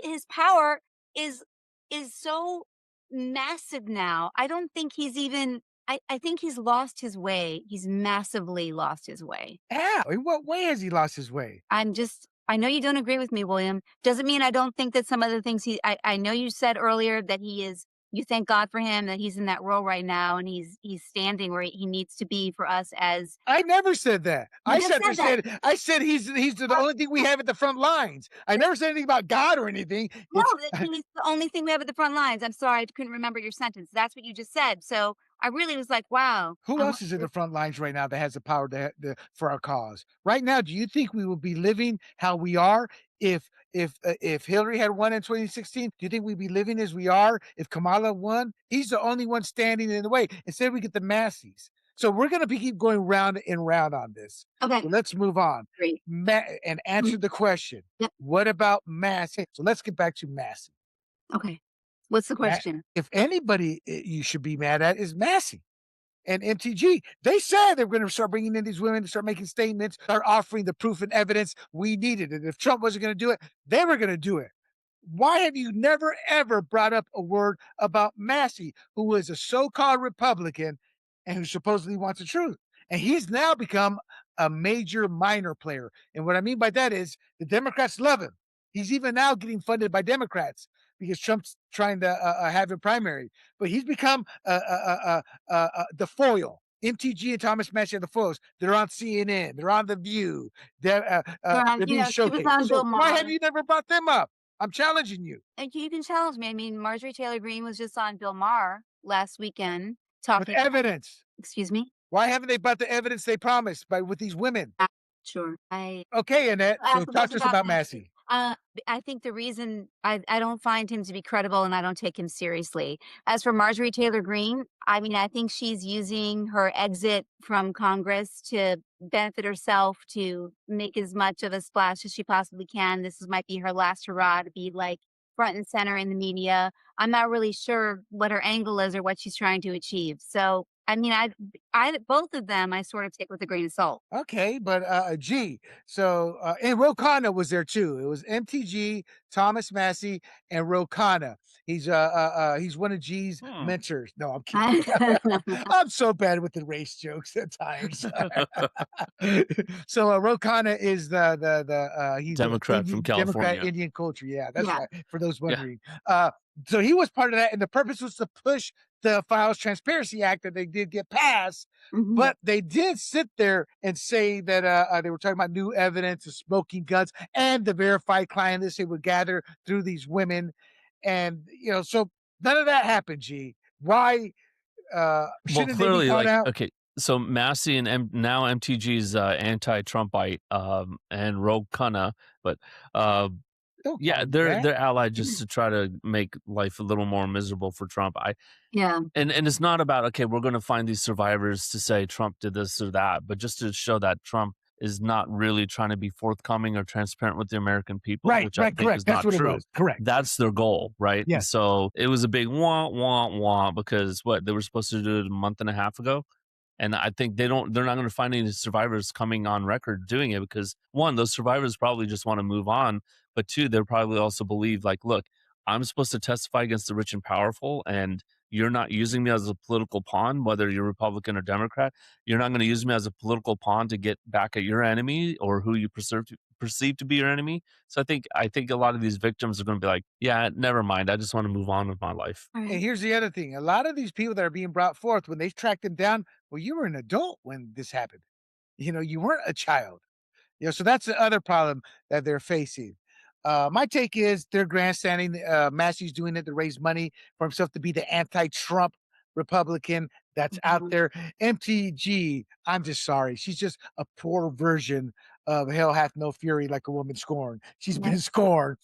his power is is so massive now. I don't think he's even I think he's lost his way. He's massively lost his way. How? In what way has he lost his way? I know you don't agree with me, William. Doesn't mean I don't think that some of the things I know you said earlier that you thank God for him that he's in that role right now and he's standing where he needs to be for us as I never said that. you just said that. I said he's the only thing we have at the front lines. I never said anything about God or anything. No, It's that he's the only thing we have at the front lines. I'm sorry, I couldn't remember your sentence. That's what you just said. So I really was like, wow. who I else is in the front lines right now that has the power for our cause? Right now, do you think we would be living how we are if Hillary had won in 2016? Do you think we'd be living as we are if Kamala won? He's the only one standing in the way. Instead, we get the masses. So we're going to keep going round and round on this. Okay, So let's move on great. and answer the question. Yep. What about Massey? So let's get back to Massey. Okay. What's the Ma- question? If anybody you should be mad at is Massey and MTG. They said they were going to start bringing in these women to start making statements, start offering the proof and evidence we needed. And if Trump wasn't going to do it, they were going to do it. Why have you never, ever brought up a word about Massey, who is a so-called Republican and who supposedly wants the truth? And he's now become a major minor player. And what I mean by that is the Democrats love him. He's even now getting funded by Democrats because Trump's trying to have a primary. But he's become the foil. MTG and Thomas Massey are the foils. They're on CNN. They're on The View. They're being She was showcased. on So Bill why have Maher. you never brought them up? I'm challenging you And you can challenge me. I mean, Marjorie Taylor Greene was just on Bill Maher last weekend with talking. evidence. Excuse me. Why haven't they brought the evidence they promised with these women? Sure. Okay, Annette. I So asked a talk to question us about Massey. Massey. I think the reason I don't find him to be credible and I don't take him seriously. As for Marjorie Taylor Greene, I mean, I think she's using her exit from Congress to benefit herself, to make as much of a splash as she possibly can. Might be her last hurrah to be like front and center in the media. I'm not really sure what her angle is or what she's trying to achieve. So I mean, I both of them I sort of take with a grain of salt. Okay, but G. So and Ro Khanna was there too. It was MTG, Thomas Massey, and Ro Khanna. He's one of G's Hmm. mentors. No, I'm kidding. I'm so bad with the race jokes at times. So Ro Khanna is he's the Democrat from Democrat California. Indian culture. Yeah, that's Yeah. right. For those Yeah. wondering, so he was part of that, and the purpose was to push the Files Transparency Act that they did get passed. Mhm. But they did sit there and say that they were talking about new evidence of smoking guns and the verified client list they would gather through these women. And, so none of that happened, G. Why Well, shouldn't they be clearly, called like, out? okay, so Massey and now MTG's anti-Trumpite, and Rogue Khanna, but Don't call yeah, him they're that. they're allied just to try to make life a little more miserable for Trump. Yeah. And it's not about, okay, we're going to find these survivors to say Trump did this or that, but just to show that Trump is not really trying to be forthcoming or transparent with the American people, Right, which I right, think correct. is That's not what it true. was. Correct. That's their goal, right? And Yes. so it was a big wah wah wah because what they were supposed to do it a month and a half ago. And I think they're not going to find any survivors coming on record doing it because one, those survivors probably just want to move on, but two, they probably also believe like, look, I'm supposed to testify against the rich and powerful, and you're not using me as a political pawn, whether you're Republican or Democrat. You're not going to use me as a political pawn to get back at your enemy or who you perceive to be your enemy. So I think a lot of these victims are going to be like, yeah, never mind. I just want to move on with my life. And Right. here's the other thing. A lot of these people that are being brought forth, when they track them down, well, you were an adult when this happened. You weren't a child. So that's the other problem that they're facing. My take is they're grandstanding. Massey's doing it to raise money for himself to be the anti-Trump Republican that's out Mhm. there. MTG, I'm just sorry. She's just a poor version of hell hath no fury like a woman scorned. She's Yep. been scorned,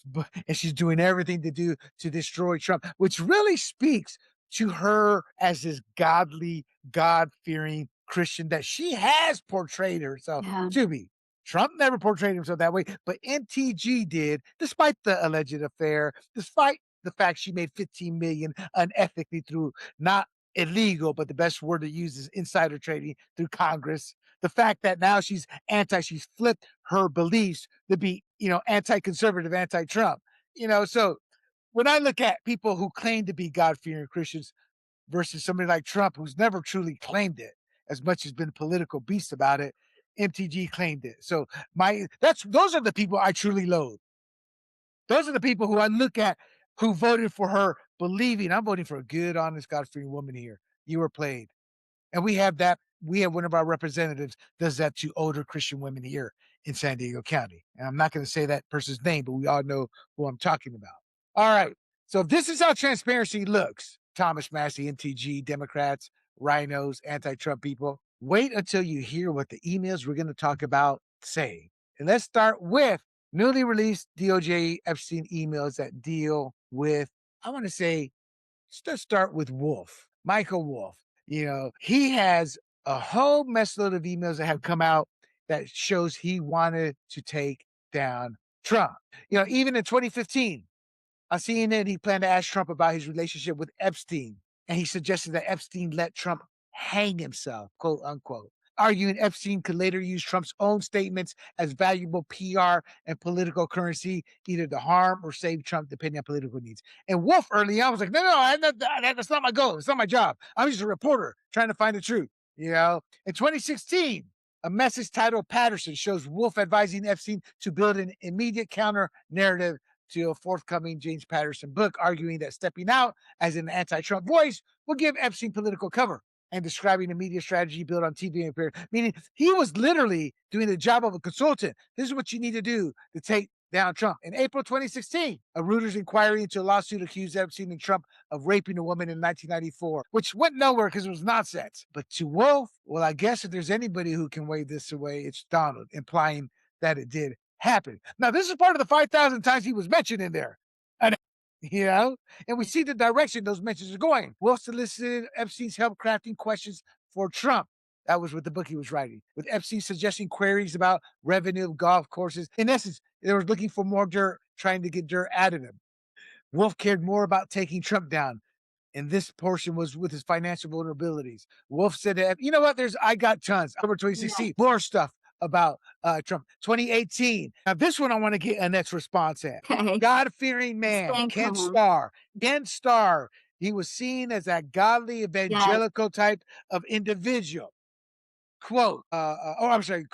and she's doing everything to destroy Trump, which really speaks to her as this godly, God-fearing Christian that she has portrayed herself Yeah. to be. Trump never portrayed himself that way, but NTG did, despite the alleged affair, despite the fact she made 15 million unethically through not illegal, but the best word to use is insider trading through Congress. The fact that now she's flipped her beliefs to be, anti-conservative, anti-Trump. So when I look at people who claim to be God-fearing Christians versus somebody like Trump, who's never truly claimed it, as much as been a political beast about it. MTG claimed it. So those are the people I truly loathe. Those are the people who I look at who voted for her, believing I'm voting for a good, honest, God-fearing woman here. You were played. And we have one of our representatives does that to older Christian women here in San Diego County. And I'm not going to say that person's name, but we all know who I'm talking about. All right. So if this is how transparency looks, Thomas Massey, MTG, Democrats, rhinos, anti-Trump people, wait until you hear what the emails we're going to talk about say. And let's start with newly released DOJ Epstein emails that deal with, I want to say, let's start with Wolf, Michael Wolf. He has a whole mess load of emails that have come out that shows he wanted to take down Trump. Even in 2015, on CNN, he planned to ask Trump about his relationship with Epstein, and he suggested that Epstein let Trump hang himself, quote unquote, arguing Epstein could later use Trump's own statements as valuable PR and political currency, either to harm or save Trump, depending on political needs. And Wolf early on was like, no, that's not my goal. It's not my job. I'm just a reporter trying to find the truth. In 2016, a message titled Patterson shows Wolf advising Epstein to build an immediate counter narrative to a forthcoming James Patterson book, arguing that stepping out as an anti-Trump voice will give Epstein political cover, and describing a media strategy built on TV appearance, meaning he was literally doing the job of a consultant. This is what you need to do to take down Trump. In April 2016, a Reuters inquiry into a lawsuit accused Epstein and Trump of raping a woman in 1994, which went nowhere because it was nonsense. But to Wolf, well, I guess if there's anybody who can wave this away, it's Donald, implying that it did happen. Now, this is part of the 5,000 times he was mentioned in there. And, and we see the direction those mentions are going. Wolf solicited Epstein's help crafting questions for Trump. That was what the book he was writing, with Epstein suggesting queries about revenue of golf courses. In essence, they were looking for more dirt, trying to get dirt out of him. Wolf cared more about taking Trump down, And this portion was with his financial vulnerabilities. Wolf said that, you know what? I got tons. October Yeah. 2016, more stuff about Trump. 2018. Now, this one I want to get Annette's response at. Okay. God-fearing man, Staying Ken calm. Starr. Ken Starr, he was seen as a godly evangelical type of individual. Quote, I'm sorry,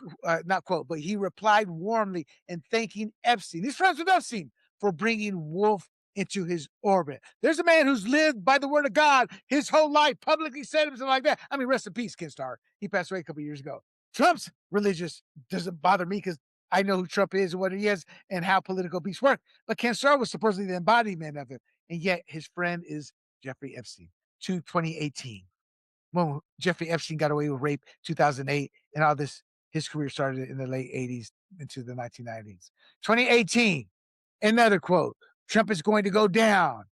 not quote, but he replied warmly and thanking Epstein. He's friends with Epstein for bringing Wolf into his orbit. There's a man who's lived by the word of God his whole life, publicly said something like that. I mean, rest in peace, Ken Starr. He passed away a couple years ago. Trump's religious doesn't bother me because I know who Trump is and what he is and how political beasts work. But Ken Starr was supposedly the embodiment of it. And yet his friend is Jeffrey Epstein. To 2018 when Jeffrey Epstein got away with rape, 2008, and all this, his career started in the late 80s into the 1990s. 2018, another quote, Trump is going to go down.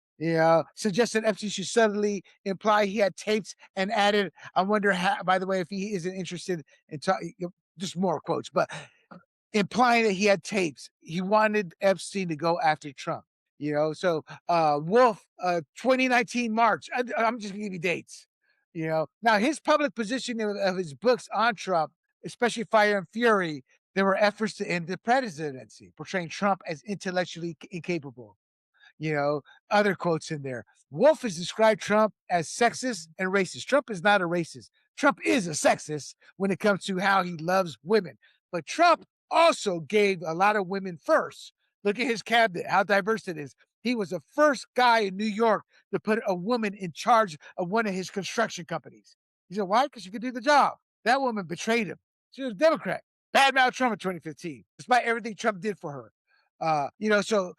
Suggested Epstein should subtly imply he had tapes and added, I wonder how, by the way, if he isn't interested in just more quotes, but implying that he had tapes. He wanted Epstein to go after Trump. So Wolf, 2019 March. I'm just gonna give you dates. Now his public position of his books on Trump, especially Fire and Fury, there were efforts to end the presidency, portraying Trump as intellectually incapable. you know, Other quotes in there. Wolf has described Trump as sexist and racist. Trump is not a racist. Trump is a sexist when it comes to how he loves women. But Trump also gave a lot of women first. Look at his cabinet, how diverse it is. He was the first guy in New York to put a woman in charge of one of his construction companies. He said, why? Because she could do the job. That woman betrayed him. She was a Democrat. Badmouthed Trump in 2015, despite everything Trump did for her. So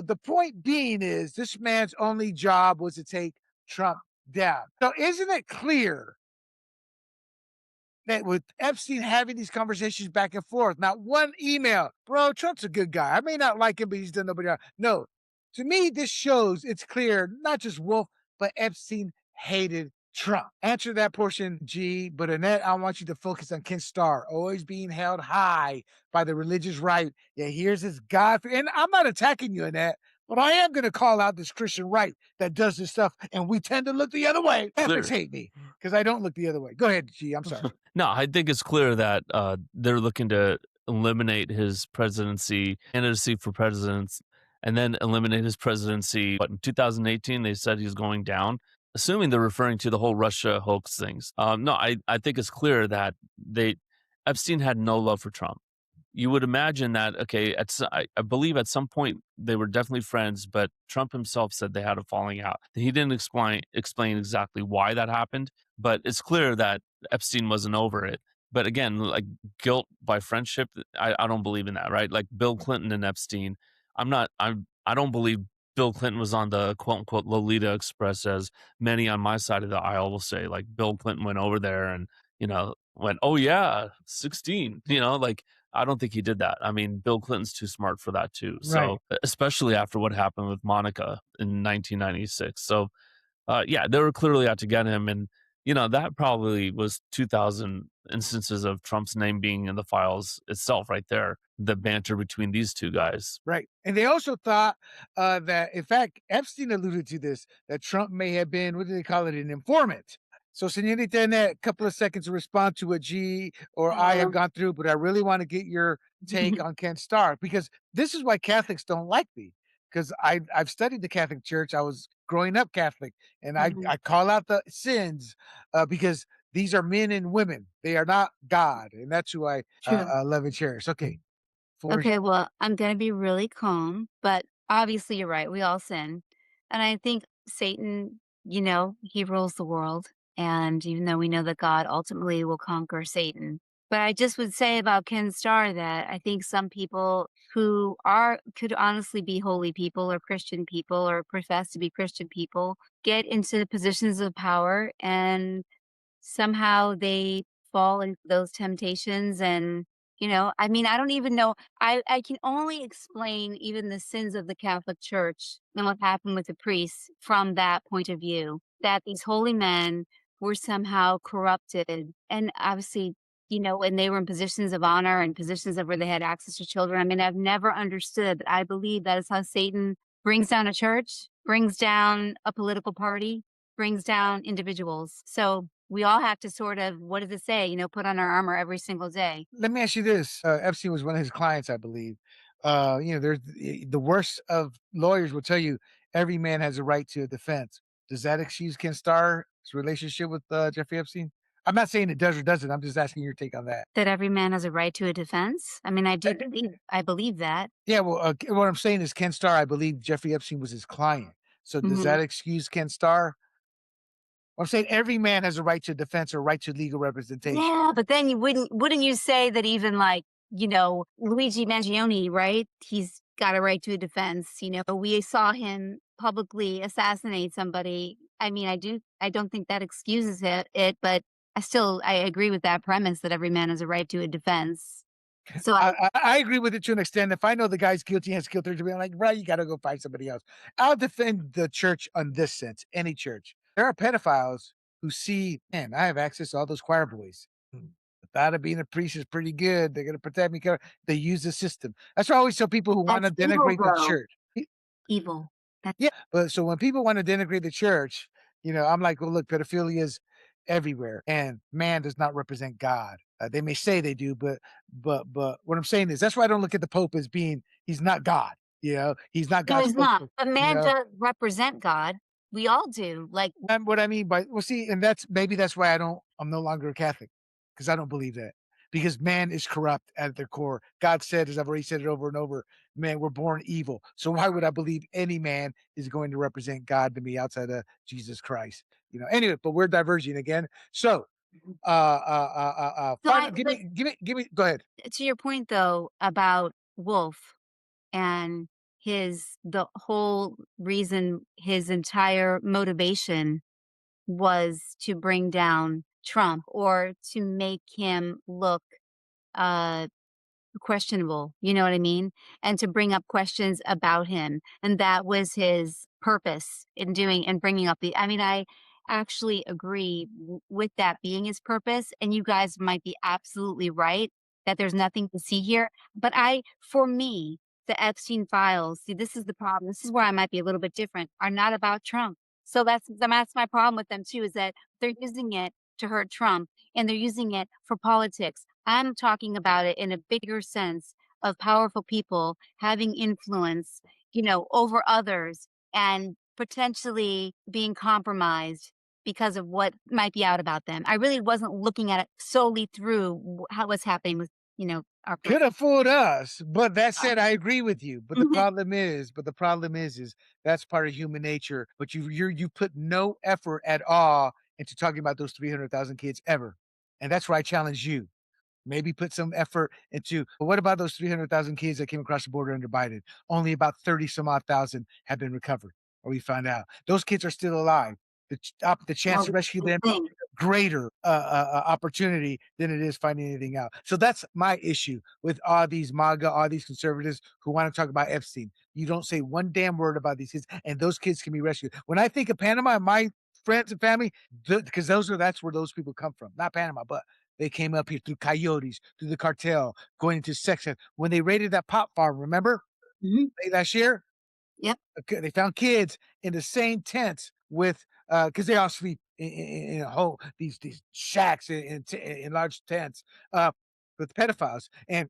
the point being is this man's only job was to take Trump down. So isn't it clear that with Epstein having these conversations back and forth, not one email, bro, Trump's a good guy. I may not like him, but he's done nobody else. No, to me, this shows it's clear, not just Wolf, but Epstein hated Trump. Answer that portion, G. But Annette, I want you to focus on Ken Starr, always being held high by the religious right. Yeah, here's this God. And I'm not attacking you, Annette, but I am going to call out this Christian right that does this stuff, and we tend to look the other way. Ethics hate me because I don't look the other way. Go ahead, G. I'm sorry. No, I think it's clear that they're looking to eliminate his candidacy for president, and then eliminate his presidency. But in 2018, they said he's going down, assuming they're referring to the whole Russia hoax things. No, I think it's clear that Epstein had no love for Trump. You would imagine that, okay, I believe at some point they were definitely friends, but Trump himself said they had a falling out. He didn't explain exactly why that happened, but it's clear that Epstein wasn't over it. But again, like guilt by friendship, I don't believe in that, right? Like Bill Clinton and Epstein, I don't believe Bill Clinton was on the quote unquote Lolita Express, as many on my side of the aisle will say. Like Bill Clinton went over there and, went, oh yeah, 16, like I don't think he did that. I mean, Bill Clinton's too smart for that too. Right. So, especially after what happened with Monica in 1996. So, yeah, they were clearly out to get him. And, that probably was 2,000 instances of Trump's name being in the files itself right there. The banter between these two guys. Right. And they also thought that, in fact, Epstein alluded to this, that Trump may have been, what do they call it, an informant. So, Senorita, in a couple of seconds to respond to what G or I have gone through, but I really want to get your take on Ken Starr, because this is why Catholics don't like me. Because I've studied the Catholic Church. I was growing up Catholic, and I call out the sins because these are men and women. They are not God. And that's who I True. love and cherish. Okay. Okay, well, I'm gonna be really calm, but obviously you're right. We all sin. And I think Satan, he rules the world. And even though we know that God ultimately will conquer Satan. But I just would say about Ken Starr that I think some people who could honestly be holy people or Christian people or profess to be Christian people get into the positions of power and somehow they fall into those temptations and I mean, I don't even know. I can only explain even the sins of the Catholic Church and what happened with the priests from that point of view, that these holy men were somehow corrupted. And obviously, when they were in positions of honor and positions of where they had access to children. I mean, I've never understood, but I believe that is how Satan brings down a church, brings down a political party, brings down individuals. So we all have to sort of, what does it say? Put on our armor every single day. Let me ask you this: Epstein was one of his clients, I believe. There's the worst of lawyers will tell you every man has a right to a defense. Does that excuse Ken Starr's relationship with Jeffrey Epstein? I'm not saying it does or doesn't. I'm just asking your take on that. That every man has a right to a defense. I mean, I believe that. Yeah, well, what I'm saying is Ken Starr. I believe Jeffrey Epstein was his client. So does Mhm. that excuse Ken Starr? I'm saying every man has a right to defense or right to legal representation. Yeah, but then you wouldn't you say that even like, Luigi Mangione, right? He's got a right to a defense. We saw him publicly assassinate somebody. I mean, I don't think that excuses it, but I agree with that premise that every man has a right to a defense. So I agree with it to an extent. If I know the guy's guilty, has guilt to be, I'm like, bro, you got to go find somebody else. I'll defend the church on this sense, any church. There are pedophiles who see, man, I have access to all those choir boys. The thought of being a priest is pretty good. They're going to protect me. They use the system. That's why I always tell people who want that's to evil denigrate the though. church. Evil. That's Yeah, but so when people wanna denigrate the church, I'm like, "Well, look, pedophilia is everywhere, and man does not represent God." They may say they do, but what I'm saying is that's why I don't look at the Pope as being he's not God, He's not no, God's he's not. spokesman, But you man know? does represent God. We all do. Like, And what I mean by well, see, and that's why I'm no longer a Catholic because I don't believe that. Because man is corrupt at their core. God said, as I've already said it over and over, man, we're born evil. So why would I believe any man is going to represent God to me outside of Jesus Christ? Anyway, but we're diverging again. So so I, final, give but me, go ahead. to your point though about Wolf and the whole reason, his entire motivation was to bring down Trump or to make him look uh questionable, you know what I mean? And to bring up questions about him, and that was his purpose in doing and bringing up I mean, I actually agree with that being his purpose, and you guys might be absolutely right that there's nothing to see here, but for me, the Epstein files, see, this is the problem, this is where I might be a little bit different, are not about Trump. So that's my problem with them too, is that they're using it to hurt Trump, and they're using it for politics. I'm talking about it in a bigger sense of powerful people having influence, over others and potentially being compromised because of what might be out about them. I really wasn't looking at it solely through how what's happening with, our Could have fooled us, but that said, I agree with you. But the Mhm. problem is that's part of human nature. But you put no effort at all into talking about those 300,000 kids ever, and that's where I challenge you. Maybe put some effort into but what about those 300,000 kids that came across the border under Biden? Only about 30 some odd thousand have been recovered, or we found out. Those kids are still alive. The chance Well, to this rescue is the them thing. greater opportunity than it is finding anything out. So that's my issue with all these MAGA, all these conservatives who want to talk about Epstein. You don't say one damn word about these kids, and those kids can be rescued. When I think of Panama, my friends and family, because that's where those people come from, not Panama, but they came up here through coyotes, through the cartel, going into sex. When they raided that pot farm, remember Mhm. late last year? Yep. Okay, they found kids in the same tents with because they all sleep in a whole these shacks in large tents with pedophiles. And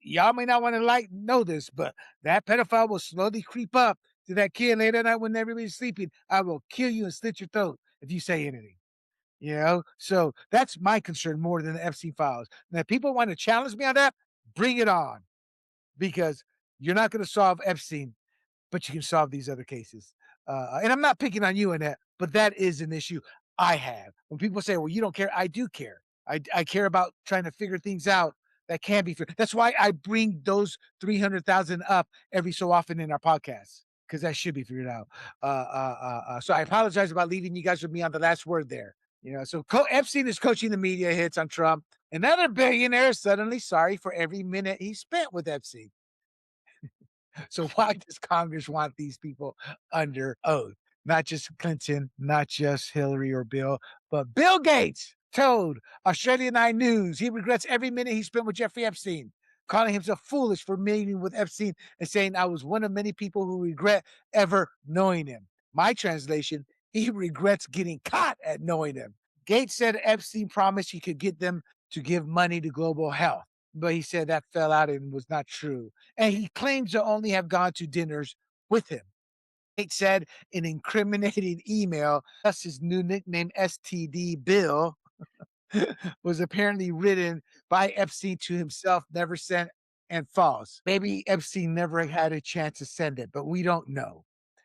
y'all may not want to know this, but that pedophile will slowly creep up to that kid late at night when everybody's sleeping. I will kill you and slit your throat if you say anything. So that's my concern more than the FC files. Now, if people want to challenge me on that, bring it on because you're not going to solve Epstein but you can solve these other cases. And I'm not picking on you in that, but that is an issue I have. When people say, well, you don't care, I do care. I care about trying to figure things out that can be fair. That's why I bring those 300,000 up every so often in our podcast because that should be figured out. So I apologize about leaving you guys with me on the last word there. So Epstein is coaching the media hits on Trump. Another billionaire suddenly sorry for every minute he spent with Epstein. So why does Congress want these people under oath? Not just Clinton, not just Hillary or Bill, but Bill Gates told Australian Eye News he regrets every minute he spent with Jeffrey Epstein, calling himself foolish for meeting with Epstein and saying, I was one of many people who regret ever knowing him. My translation, he regrets getting caught at knowing him. Gates said Epstein promised he could get them to give money to global health, but he said that fell out and was not true. And he claims to only have gone to dinners with him. Gates said in incriminating email, thus his new nickname STD Bill was apparently written by Epstein to himself, never sent, and false. Maybe Epstein never had a chance to send it, but we don't know.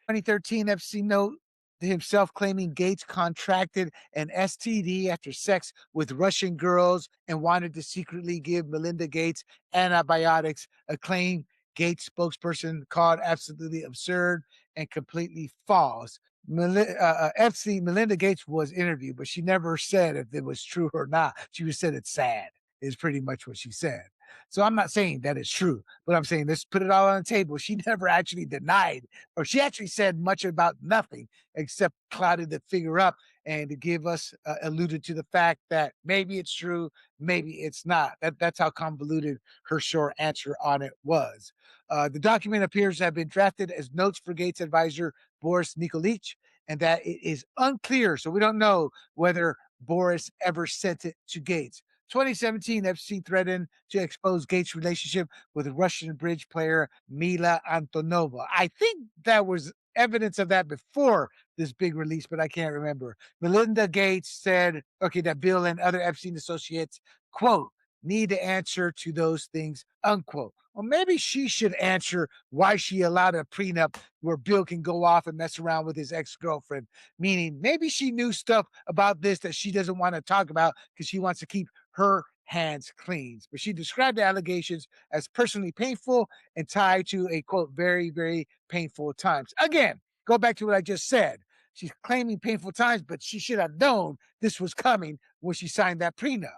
2013, Epstein note to himself claiming Gates contracted an STD after sex with Russian girls and wanted to secretly give Melinda Gates antibiotics, a claim Gates spokesperson called absolutely absurd and completely false. Melinda Gates was interviewed, but she never said if it was true or not. She just said it's sad, is pretty much what she said. So I'm not saying that it's true, but I'm saying let's put it all on the table. She never actually denied, or she actually said much about nothing except clouded the figure up and to give us alluded to the fact that maybe it's true, maybe it's not. That's how convoluted her short answer on it was. The document appears to have been drafted as notes for Gates advisor Boris Nikolic, and that it is unclear. So we don't know whether Boris ever sent it to Gates. 2017, Epstein threatened to expose Gates' relationship with Russian bridge player Mila Antonova. I think that was evidence of that before this big release, but I can't remember. Melinda Gates said, okay, that Bill and other Epstein associates, quote, need to answer to those things, unquote. Well, maybe she should answer why she allowed a prenup where Bill can go off and mess around with his ex-girlfriend, meaning maybe she knew stuff about this that she doesn't want to talk about because she wants to keep her hands clean. But she described the allegations as personally painful and tied to a, quote, very, very painful times. Again, go back to what I just said. She's claiming painful times, but she should have known this was coming when she signed that prenup.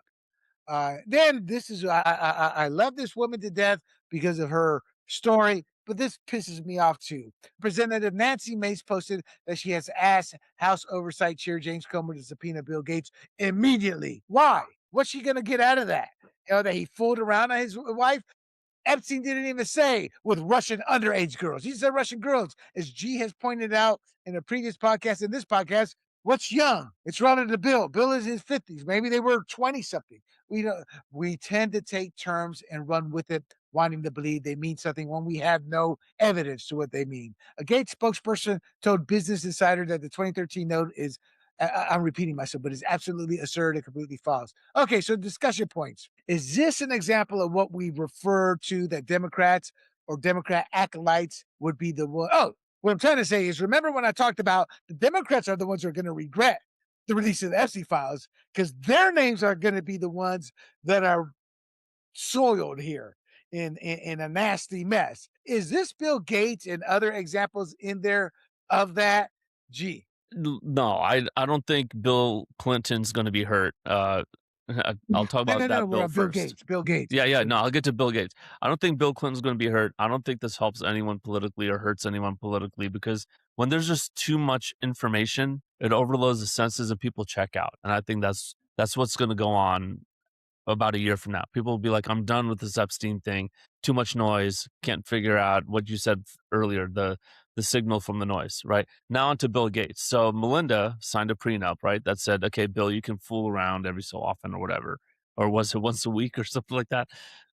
Then this is I love this woman to death because of her story, but this pisses me off too. Representative Nancy Mace posted that she has asked House Oversight Chair James Comer to subpoena Bill Gates immediately. Why? What's she gonna get out of that? You know, that he fooled around on his wife? Epstein didn't even say with Russian underage girls. He said Russian girls. As G has pointed out in a previous podcast, in this podcast, what's young? It's relative to Bill. Bill is in his 50s. Maybe they were 20 something. We tend to take terms and run with it, wanting to believe they mean something when we have no evidence to what they mean. A Gates spokesperson told Business Insider that the 2013 note is I'm repeating myself, but it's absolutely absurd and completely false. Okay, so discussion points. Is this an example of what we refer to that Democrats or Democrat acolytes would be the one? Oh, what I'm trying to say is remember when I talked about the Democrats are the ones who are going to regret the release of the Epstein files because their names are going to be the ones that are soiled here in a nasty mess. Is this Bill Gates and other examples in there of that? Gee. No, I don't think Bill Clinton's going to be hurt. I'll talk about that We're Bill on Bill first. Gates. Bill Gates. Yeah. No, I'll get to Bill Gates. I don't think Bill Clinton's going to be hurt. I don't think this helps anyone politically or hurts anyone politically because when there's just too much information, it overloads the senses and people check out. And I think that's what's going to go on about a year from now. People will be like, I'm done with this Epstein thing. Too much noise. Can't figure out what you said earlier, the signal from the noise, right? Now onto Bill Gates. So Melinda signed a prenup, right? That said, okay, Bill, you can fool around every so often or whatever. Or was it once a week or something like that?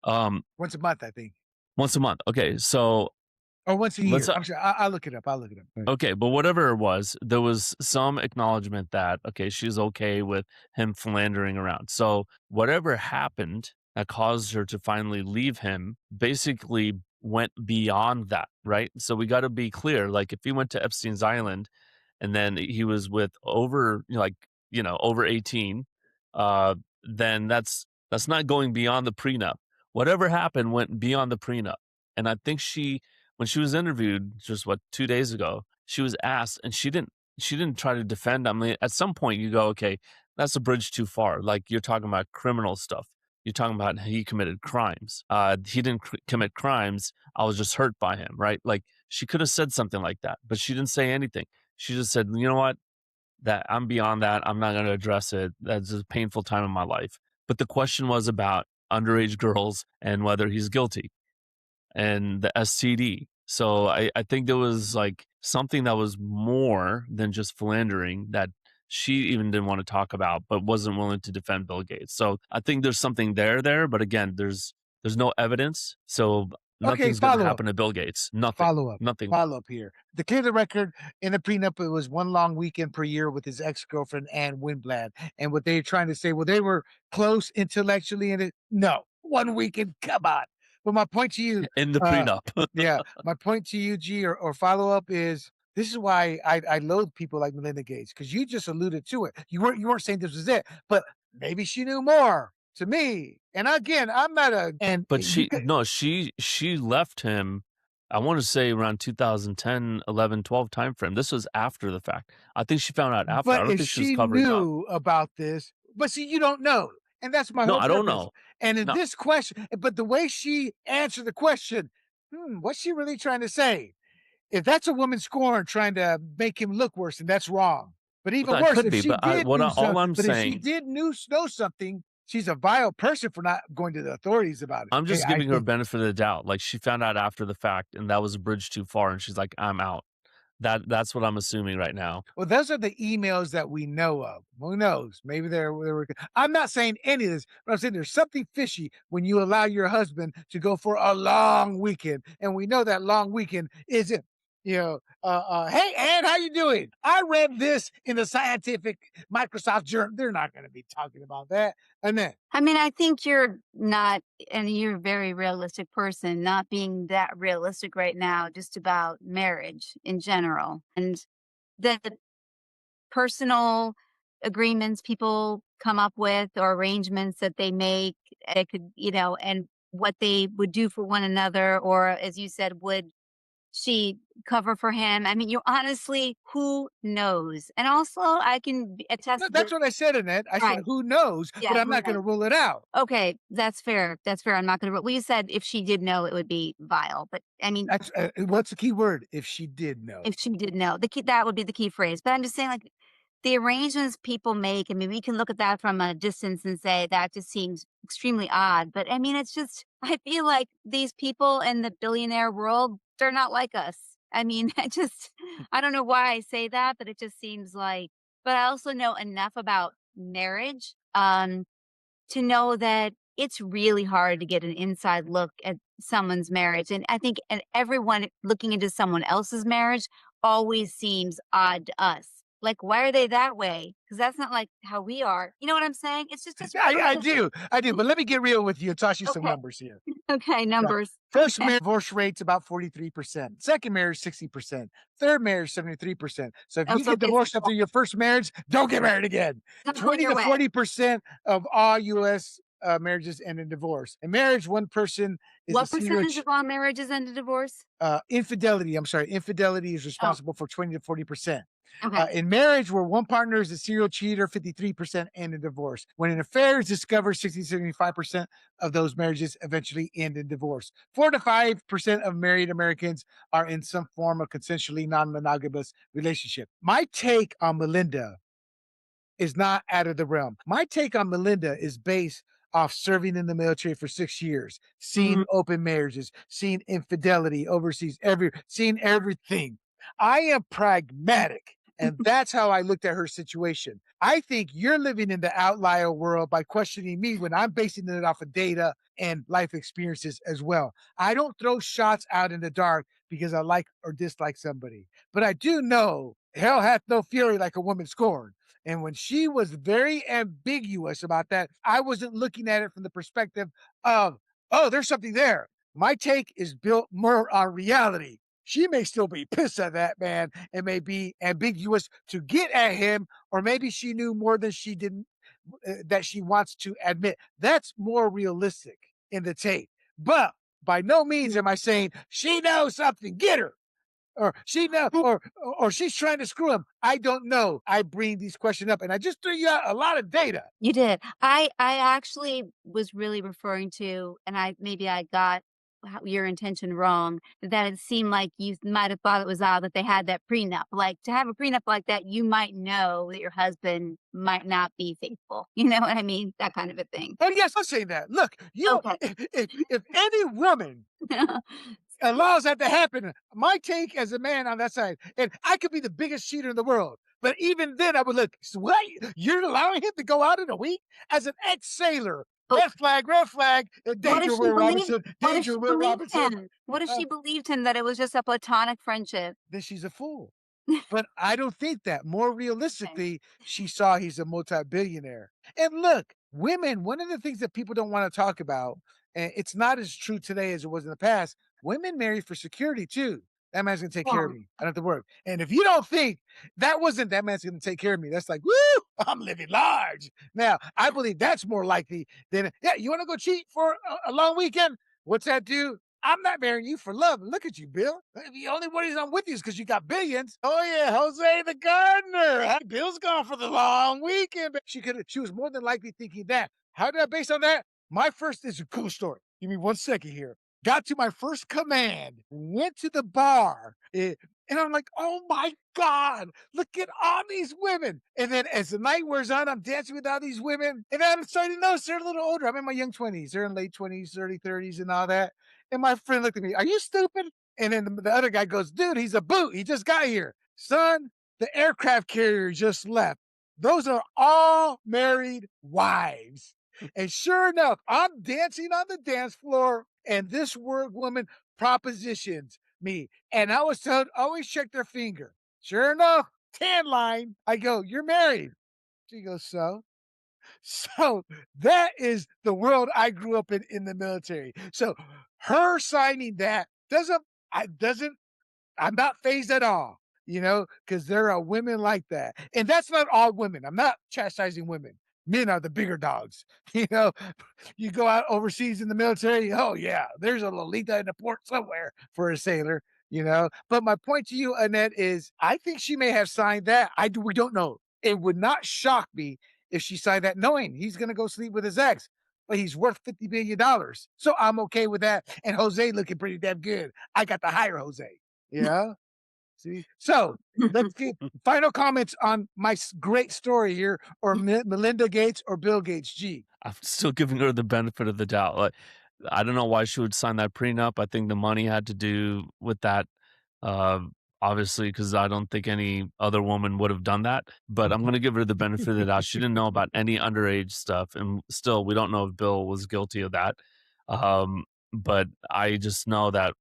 Once a month, I think. Once a month. Okay. So or once a year. let's I'm sure. I'll look it up. Okay, but whatever it was, there was some acknowledgement that, okay, she's okay with him philandering around. So whatever happened that caused her to finally leave him basically went beyond that, right? So we got to be clear. Like if he went to Epstein's Island and then he was with over, over 18, then that's not going beyond the prenup. Whatever happened went beyond the prenup. And I think when she was interviewed just 2 days ago, she was asked and she didn't try to defend. I mean, at some point you go, okay, that's a bridge too far. Like you're talking about criminal stuff. You're talking about he committed crimes. He didn't commit crimes. I was just hurt by him, right? Like she could have said something like that, but she didn't say anything. She just said, you know what? That I'm beyond that. I'm not going to address it. That's a painful time in my life. But the question was about underage girls and whether he's guilty and the STD. So I think there was like something that was more than just philandering that she even didn't want to talk about, but wasn't willing to defend Bill Gates. So I think there's something there, but again, there's no evidence, so Okay, nothing's going to follow up. happen to Bill Gates. Nothing, Follow up. nothing. Follow up here. To clear the record, in the prenup, it was one long weekend per year with his ex-girlfriend, Ann Winblad. And what they're trying to say, well, they were close intellectually in it. No, one weekend, come on. But my point to you, In the uh, prenup. yeah, my point to you, G, or follow up is this is why I loathe people like Melinda Gates, because you just alluded to it. You weren't saying this was it, but maybe she knew more to me. And again, I'm not a and But you she could no, she left him, I wanna say around 2010, 11, 12 timeframe. This was after the fact. I think she found out after. I but don't if think she was she covering up. knew about this, but see, you don't know, and that's my No, whole I don't purpose. know. And in No, this question, but the way she answered the question, what's she really trying to say? If that's a woman scorn trying to make him look worse, and that's wrong. But well, even that worse, could if be, she but did do all some, I'm but if she saying, did know something, she's a vile person for not going to the authorities about it. I'm Hey, just I giving her think benefit of the doubt. Like, she found out after the fact, and that was a bridge too far, and she's like, "I'm out." That's what I'm assuming right now. well, those are the emails that we know of. Who knows? Maybe they were. I'm not saying any of this, but I'm saying there's something fishy when you allow your husband to go for a long weekend, and we know that long weekend isn't. Hey, Ann, how you doing? I read this in the scientific Microsoft Journal. They're not going to be talking about that. And then, I mean, I think you're not, and you're a very realistic person, not being that realistic right now, just about marriage in general. And the personal agreements people come up with or arrangements that they make, it could, and what they would do for one another, or as you said, would she cover for him? I mean, you honestly, who knows? And also, I can attest no, to that's the what I said, Annette. I said, right. who knows? But Yeah, I'm who not going knows? to rule it out. Okay, that's fair. That's fair. I'm not gonna. We said if she did know, it would be vile. But I mean, That's what's the key word? If she did know. if she did know, the key that would be the key phrase. But I'm just saying, like the arrangements people make. I mean, we can look at that from a distance and say that just seems extremely odd. But I mean, it's just I feel like these people in the billionaire world, they're not like us. I mean, I don't know why I say that, but it just seems like. But I also know enough about marriage. To know that it's really hard to get an inside look at someone's marriage. And I think and everyone looking into someone else's marriage always seems odd to us. Like, why are they that way? Because that's not like how we are. You know what I'm saying? It's just Yeah, I really do. I do. But let me get real with you and toss you some okay. numbers here. Okay, Yeah. numbers. First Okay. marriage divorce rate's about 43%. Second marriage, 60%. Third marriage, 73%. So if Oh, you so get divorced basically, after your first marriage, don't get married again. don't go 20 your to way. 40% of all US marriages end in divorce. In marriage, one person is a What serial percentage of all marriages end in divorce? infidelity. I'm sorry, infidelity is Oh, responsible for 20 to 40%. okay. In marriage, where one partner is a serial cheater, 53% end in divorce. When an affair is discovered, 60 75% of those marriages eventually end in divorce. 4 to 5% of married Americans are in some form of consensually non monogamous relationship. My take on Melinda is not out of the realm. My take on Melinda is based off serving in the military for 6 years, seeing Mhm. open marriages, seeing infidelity overseas, seeing everything. I am pragmatic. And that's how I looked at her situation. I think you're living in the outlier world by questioning me when I'm basing it off of data and life experiences as well. I don't throw shots out in the dark because I like or dislike somebody. But I do know hell hath no fury like a woman scorned. And when she was very ambiguous about that, I wasn't looking at it from the perspective of, oh, there's something there. My take is built more on reality. She may still be pissed at that man and may be ambiguous to get at him, or maybe she knew more than she didn't, that she wants to admit. That's more realistic in the tape. But by no means am I saying she knows something. Get her or she know or she's trying to screw him. I don't know. I bring these questions up and I just threw you out a lot of data. You did. I actually was really referring to, and I got your intention wrong. That it seemed like you might have thought it was odd that they had that prenup. Like to have a prenup like that, you might know that your husband might not be faithful. You know what I mean? That kind of a thing. And yes, I'm saying that. Look, you Okay. if any woman laws have to happen. My take as a man on that side, and I could be the biggest cheater in the world, but even then I would look, what? You're allowing him to go out in a week as an ex-sailor? Oh, red flag, what if danger, she Will believed Robinson, what if danger, she Will believed Robinson. him? What if she believed him that it was just a platonic friendship? Then she's a fool. But I don't think that. More Okay. realistically, she saw he's a multi-billionaire. And look, women, one of the things that people don't want to talk about, and it's not as true today as it was in the past, women marry for security too. That man's gonna take care of Yeah. me. I don't have to work. And if you don't think that wasn't that man's gonna take care of me, that's like, woo, I'm living large. Now, I believe that's more likely than, yeah, you wanna go cheat for a long weekend? What's that do? I'm not marrying you for love. Look at you, Bill. The only reason I'm with you is because you got billions. Oh yeah, Jose the gardener. Bill's gone for the long weekend. But she was more than likely thinking that. How did I base on that? My first is a cool story. Give me 1 second here. Got to my first command, went to the bar, and I'm like, oh my God, look at all these women. And then as the night wears on, I'm dancing with all these women. And I'm starting to notice they're a little older. I'm in my young 20s. They're in late 20s, early 30s, and all that. And my friend looked at me, are you stupid? And then the other guy goes, dude, he's a boot. He just got here. Son, the aircraft carrier just left. Those are all married wives. And sure enough, I'm dancing on the dance floor, and this word woman propositions me. And I was told, always check their finger. Sure enough, tan line. I go, you're married. She goes, so? So that is the world I grew up in the military. So her signing that doesn't I'm not phased at all, because there are women like that. And that's not all women. I'm not chastising women. Men are the bigger dogs. You know, you go out overseas in the military. Oh, yeah, there's a Lolita in the port somewhere for a sailor. But my point to you, Annette, is I think she may have signed that. We don't know. It would not shock me if she signed that knowing he's going to go sleep with his ex, but he's worth $50 billion. So I'm okay with that. And Jose looking pretty damn good. I got to hire Jose. Yeah. See? So let's get final comments on my great story here, or Melinda Gates or Bill Gates. G. I'm still giving her the benefit of the doubt. Like, I don't know why she would sign that prenup. I think the money had to do with that. Uh, obviously, because I don't think any other woman would have done that. But I'm going to give her the benefit of the doubt. She didn't know about any underage stuff, and still, we don't know if Bill was guilty of that. But I just know that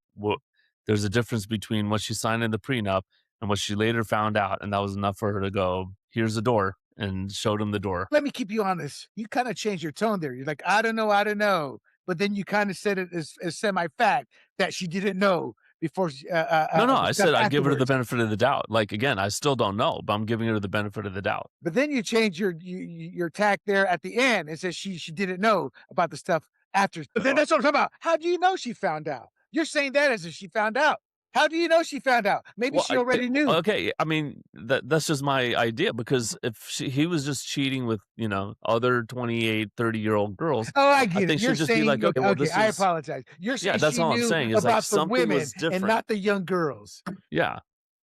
there's a difference between what she signed in the prenup and what she later found out, and that was enough for her to go, "Here's the door," and showed him the door. Let me keep you honest. You kind of changed your tone there. You're like, I don't know, I don't know. But then you kind of said it as semi-fact that she didn't know before No, the I stuff said I'd give her the afterwards. benefit of the doubt. Like, again, I still don't know, but I'm giving her the benefit of the doubt. But then you changed your tack there at the end and said she didn't know about the stuff after. But then that's what I'm talking about. How do you know she found out? You're saying that as if she found out. How do you know she found out? Maybe Well, she already knew. okay, I mean, that's just my idea, because if he was just cheating with, other 28, 30-year-old girls, Oh, I I get it. think You're she'd just be saying like, "Okay, well, okay, this I is." apologize. You're Yeah, saying that's she all I'm knew saying, is like about the something women was and different. not the young girls. Yeah.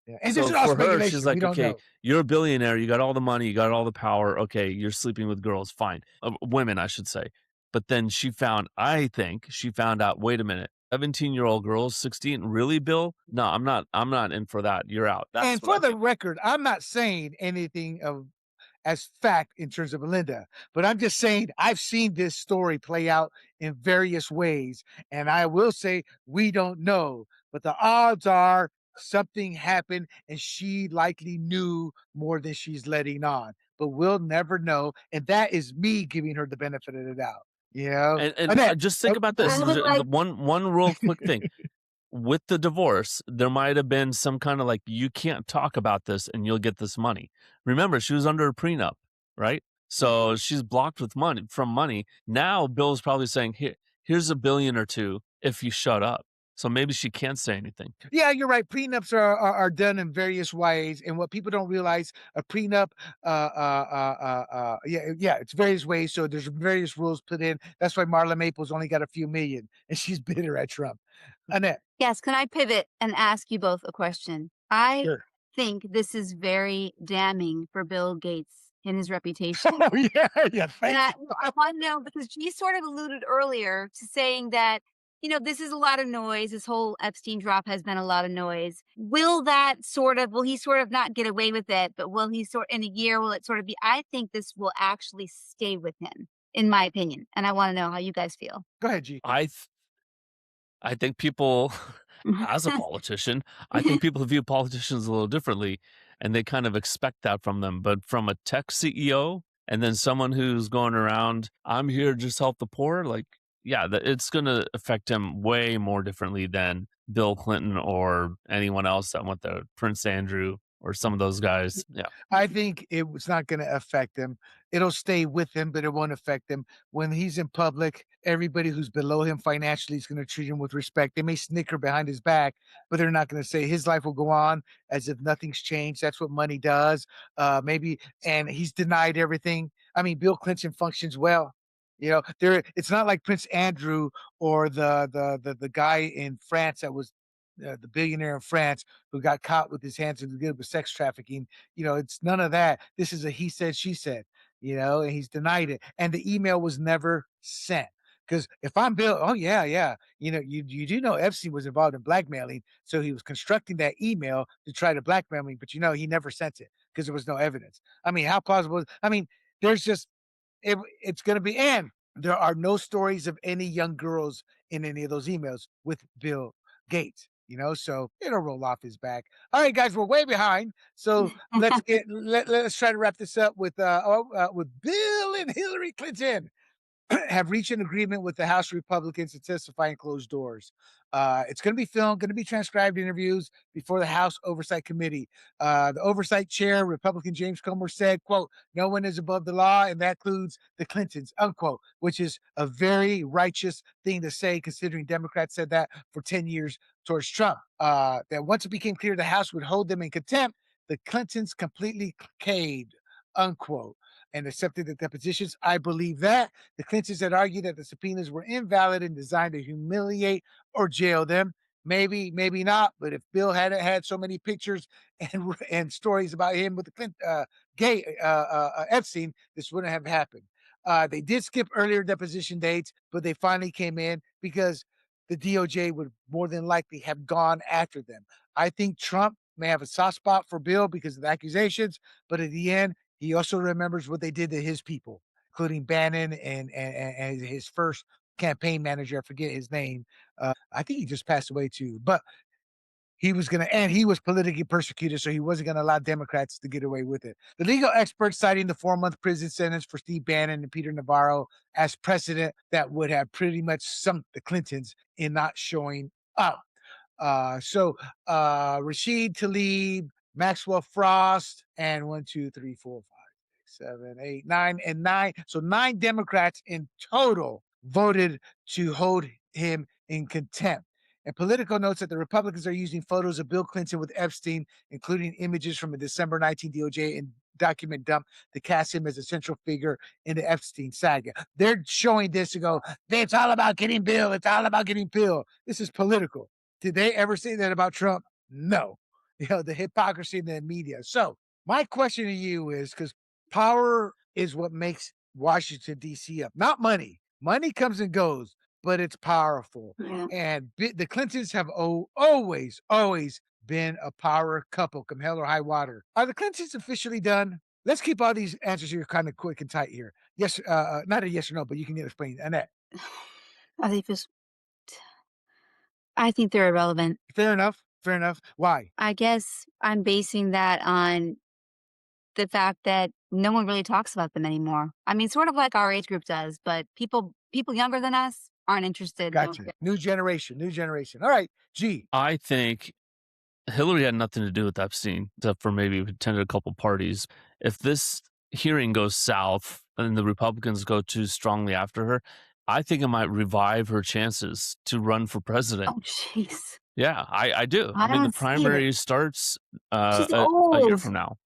Yeah. And this So is all for her, she's speculation. We like, don't "Okay, know. you're a billionaire, you got all the money, you got all the power. Okay, you're sleeping with girls, fine. Women, I should say." But then I think she found out, "Wait a minute, 17-year-old girls, 16, really, Bill? No, I'm not in for that. You're out." That's And what I for the think. record, I'm not saying anything of as fact in terms of Melinda, but I'm just saying I've seen this story play out in various ways. And I will say we don't know, but the odds are something happened and she likely knew more than she's letting on. But we'll never know. And that is me giving her the benefit of the doubt. You know? And Annette. just think about this. I would like The one real quick thing. With the divorce, there might have been some kind of like, you can't talk about this and you'll get this money. Remember, she was under a prenup, right? So she's blocked with money. Now Bill's probably saying, here's a billion or two if you shut up. So maybe she can't say anything. Yeah, you're right. Prenups are done in various ways, and what people don't realize, a prenup, yeah, it's various ways. So there's various rules put in. That's why Marla Maples only got a few million, and she's bitter at Trump. Annette, Yes, can I pivot and ask you both a question? I sure. think this is very damning for Bill Gates and his reputation. Oh yeah, yeah. And Thank you. I want to know, because she sort of alluded earlier to saying that this is a lot of noise. This whole Epstein drop has been a lot of noise. Will he sort of not get away with it, but will he in a year, will it sort of be, I think this will actually stay with him, in my opinion. And I want to know how you guys feel. Go ahead, G. I think people, as a politician, I think people view politicians a little differently, and they kind of expect that from them. But from a tech CEO and then someone who's going around, I'm here to just help the poor, like, yeah, it's going to affect him way more differently than Bill Clinton or anyone else that went there, Prince Andrew or some of those guys. Yeah. I think it was not gonna affect him. It'll stay with him, but it won't affect him. When he's in public, everybody who's below him financially is gonna treat him with respect. They may snicker behind his back, but they're not gonna say his life will go on as if nothing's changed. That's what money does. Maybe and he's denied everything. I mean, Bill Clinton functions well. It's not like Prince Andrew or the guy in France that was the billionaire in France who got caught with his hands in the good with sex trafficking. It's none of that. This is a he said, she said, and he's denied it. And the email was never sent. Because if I'm Bill, oh yeah, yeah. You do know Epstein was involved in blackmailing. So he was constructing that email to try to blackmail me, but he never sent it because there was no evidence. I mean, how plausible there's just it's gonna be and there are no stories of any young girls in any of those emails with Bill Gates, so it'll roll off his back. All right, guys, we're way behind. So let's try to wrap this up with Bill and Hillary Clinton have reached an agreement with the House Republicans to testify in closed doors. It's going to be filmed, going to be transcribed interviews before the House Oversight Committee. The Oversight Chair, Republican James Comer, said, quote, no one is above the law, and that includes the Clintons, unquote, which is a very righteous thing to say, considering Democrats said that for 10 years towards Trump. That once it became clear the House would hold them in contempt, the Clintons completely caved, unquote, and accepted the depositions. I believe that. The Clintons had argued that the subpoenas were invalid and designed to humiliate or jail them. Maybe, maybe not. But if Bill hadn't had so many pictures and stories about him with the Epstein, this wouldn't have happened. They did skip earlier deposition dates, but they finally came in because the DOJ would more than likely have gone after them. I think Trump may have a soft spot for Bill because of the accusations, but at the end, he also remembers what they did to his people, including Bannon and his first campaign manager. I forget his name. I think he just passed away too. But he was politically persecuted, so he wasn't gonna allow Democrats to get away with it. The legal experts citing the 4-month prison sentence for Steve Bannon and Peter Navarro as precedent that would have pretty much sunk the Clintons in not showing up. Rashid Tlaib, Maxwell Frost, and 1, 2, 3, 4, 5, 6, 7, 8, 9, and 9. So 9 Democrats in total voted to hold him in contempt. And Politico notes that the Republicans are using photos of Bill Clinton with Epstein, including images from a December 19 DOJ and document dump to cast him as a central figure in the Epstein saga. They're showing this to go, it's all about getting Bill. It's all about getting Bill. This is political. Did they ever say that about Trump? No. The hypocrisy in the media. So my question to you is, because power is what makes Washington, D.C. up, not money. Money comes and goes, but it's powerful. Yeah. And the Clintons have always, always been a power couple, come hell or high water. Are the Clintons officially done? Let's keep all these answers here kind of quick and tight here. Yes, not a yes or no, but you can explain. Annette. I think this I think they're irrelevant. Fair enough. Fair enough. Why? I guess I'm basing that on the fact that no one really talks about them anymore. I mean, sort of like our age group does, but people younger than us aren't interested. Gotcha. New generation. New generation. All right. G. I think Hillary had nothing to do with Epstein, except for maybe attended a couple parties. If this hearing goes south and the Republicans go too strongly after her, I think it might revive her chances to run for president. Oh, jeez. Yeah, I do. I I mean, the don't see it. primary starts She's a year old. from now.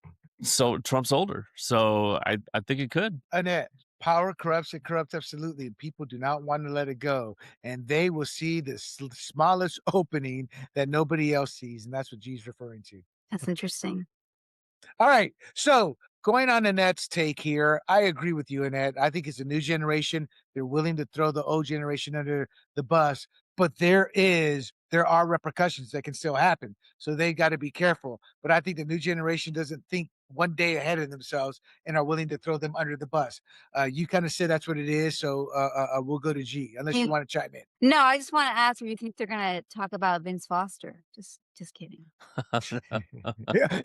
So Trump's older. So I think it could. Annette, power corrupts. It corrupts absolutely. And people do not want to let it go. And they will see the smallest opening that nobody else sees. And that's what G's referring to. That's interesting. All right. So going on Annette's take here, I agree with you, Annette. I think it's a new generation. They're willing to throw the old generation under the bus, but there are repercussions that can still happen. So they got to be careful. But I think the new generation doesn't think one day ahead of themselves and are willing to throw them under the bus. You kind of said that's what it is. So we'll go to G, unless you You want to chime in. No, I just wanna ask if you think they're gonna talk about Vince Foster. Just kidding. Yeah,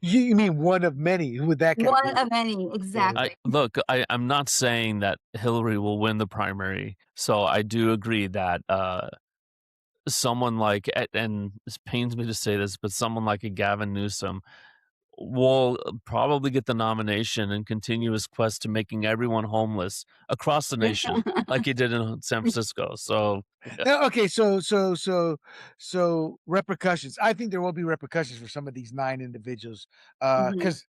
you mean one of many? Who would that guy One be? of many, Yeah. I exactly. look, I'm not saying that Hillary will win the primary. So I do agree that someone like and this pains me to say this, but someone like a Gavin Newsom will probably get the nomination and continue his quest to making everyone homeless across the nation like he did in San Francisco. So yeah. Okay, so repercussions. I think there will be repercussions for some of these 9 individuals, Mhm, because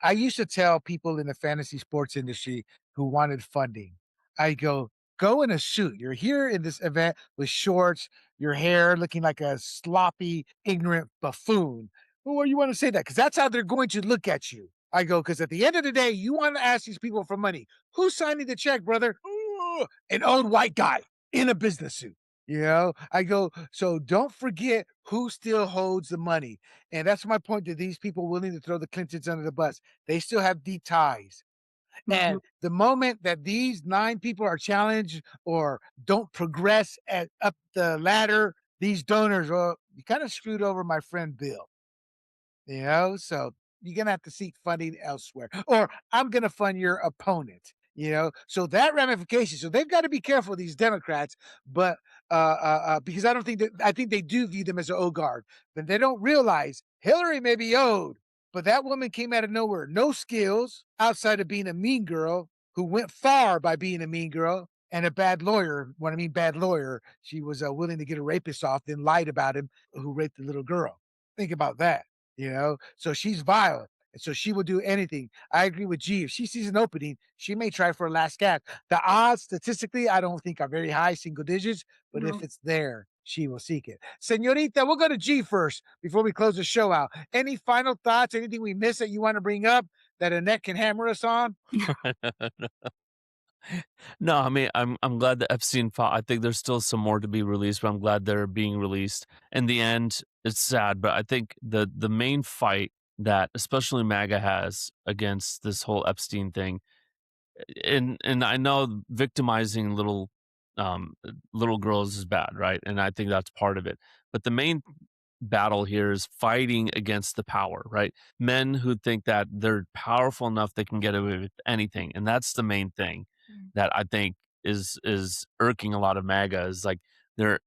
I used to tell people in the fantasy sports industry who wanted funding, I go, "Go in a suit. You're here in this event with shorts, your hair looking like a sloppy, ignorant buffoon." Well, you wanna say that? Because that's how they're going to look at you. I go, "'Cause at the end of the day, you wanna ask these people for money. Who's signing the check, brother? Ooh, an old white guy in a business suit." You know? I go, "So don't forget who still holds the money." And that's my point, to these people willing to throw the Clintons under the bus. They still have deep ties. mhm. And the moment that these 9 people are challenged or don't progress up the ladder, these donors, well, you kind of screwed over my friend Bill. So you're gonna have to seek funding elsewhere, or I'm gonna fund your opponent. So that ramification. So they've got to be careful, these Democrats, but because I think they do view them as an old guard, but they don't realize Hillary may be owed, but that woman came out of nowhere, no skills outside of being a mean girl who went far by being a mean girl and a bad lawyer. When I mean bad lawyer, she was willing to get a rapist off, then lied about him who raped the little girl. Think about that. So she's vile. And so she will do anything. I agree with G. If she sees an opening, she may try for a last gasp. The odds statistically, I don't think are very high, single digits, but if No. it's there, she will seek it. Senorita, we'll go to G first before we close the show out. Any final thoughts? Anything we missed that you want to bring up that Annette can hammer us on? No, I mean, I'm glad that Epstein file. I think there's still some more to be released, but I'm glad they're being released. In the end, it's sad, but I think the main fight that especially MAGA has against this whole Epstein thing, and I know victimizing little girls is bad, right? And I think that's part of it. But the main battle here is fighting against the power, right? Men who think that they're powerful enough they can get away with anything, and that's the main thing Mm. that I think is irking a lot of MAGA is like they're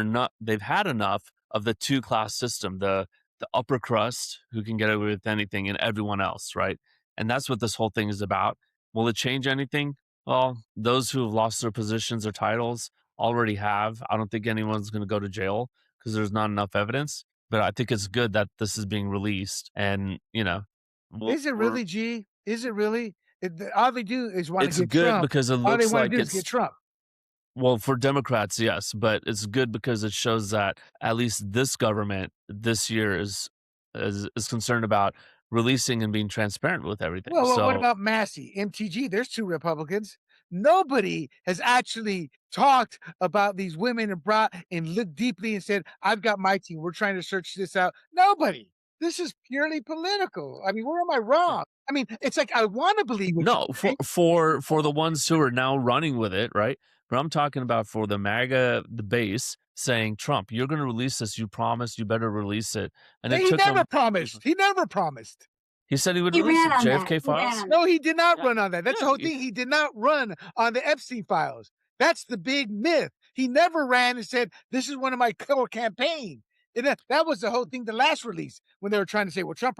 not they've had enough of the two class system, the upper crust who can get away with anything and everyone else, right? And that's what this whole thing is about. Will it change anything? Well, those who have lost their positions or titles already have. I don't think anyone's going to go to jail because there's not enough evidence. But I think it's good that this is being released, and Is it we're really, G? Is it really? All they do is want to it's get good Trump. because it All they looks want to like do is get it's Trump. well for Democrats, yes, but it's good because it shows that at least this government this year is concerned about releasing and being transparent with everything. Well, what So about Massey, MTG? There's 2 Republicans. Nobody has actually talked about these women and brought and looked deeply and said, "I've got my team. We're trying to search this out." Nobody. This is purely political. I mean, where am I wrong? I mean, it's like I wanna believe what no, you for say. for the ones who are now running with it, right? But I'm talking about for the MAGA, the base saying, Trump, you're going to release this. You promised. You better release it. And it He took never him. promised. He never promised. He said he would He release ran it. on that. JFK He ran files. on that. No, he did not Yeah, run on that. That's the yeah. whole thing. He did not run on the Epstein files. That's the big myth. He never ran and said, "This is one of my core campaign." And that was the whole thing, the last release, when they were trying to say, well, Trump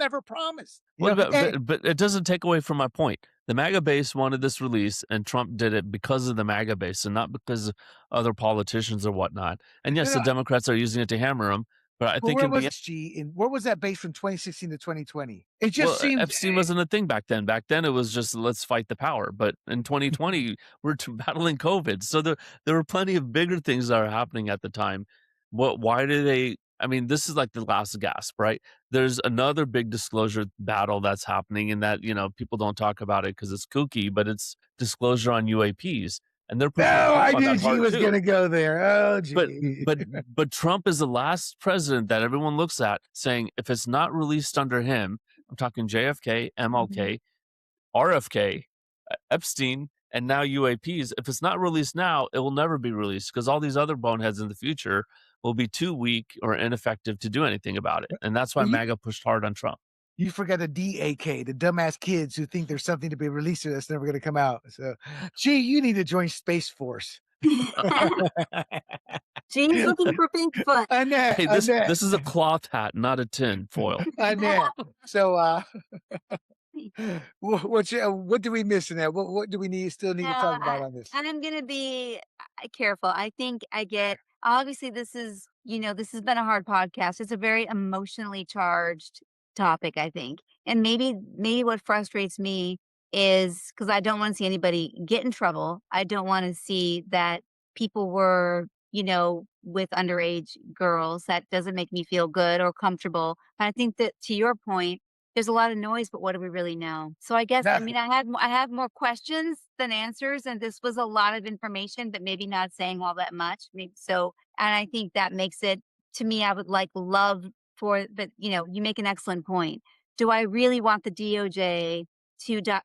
never promised. Well, but, And but but it doesn't take away from my point. The MAGA base wanted this release, and Trump did it because of the MAGA base, and not because of other politicians or whatnot. And you yes, know, the Democrats are using it to hammer him, but I but think where in the was end, G? And where was that base from 2016 to 2020? It just well, seemed Epstein wasn't a thing back then. Back then, it was just let's fight the power. But in 2020, we're battling COVID, so there were plenty of bigger things that are happening at the time. What? Why do they I mean, this is like the last gasp, right? There's another big disclosure battle that's happening, and that, people don't talk about it because it's kooky, but it's disclosure on UAPs, and they're pushing Oh, Trump I on knew that G hard was too. gonna go there. Oh, But G. but but Trump is the last president that everyone looks at saying if it's not released under him, I'm talking JFK, Mhm. MLK, RFK, Epstein, and now UAPs. If it's not released now, it will never be released because all these other boneheads in the future will be too weak or ineffective to do anything about it. And that's why Well, MAGA pushed hard on Trump. you forgot the DAK, the dumbass kids who think there's something to be released that's never gonna come out. So, G, you need to join Space Force. She's looking for Bigfoot. Annette, Hey, this Annette, this is a cloth hat, not a tin foil. Annette. So, what do we miss in that? What do we still need No, to talk about on this? I'm gonna be careful. I think I get obviously this is, this has been a hard podcast. It's a very emotionally charged topic, I think. And maybe what frustrates me is because I don't want to see anybody get in trouble. I don't want to see that people were, with underage girls. That doesn't make me feel good or comfortable. And I think that to your point, there's a lot of noise, but what do we really know? So I guess, I Nothing. mean, I have more questions than answers, and this was a lot of information, but maybe not saying all that much. Maybe so, and I think that makes it to me. I would like love for, but you make an excellent point. Do I really want the DOJ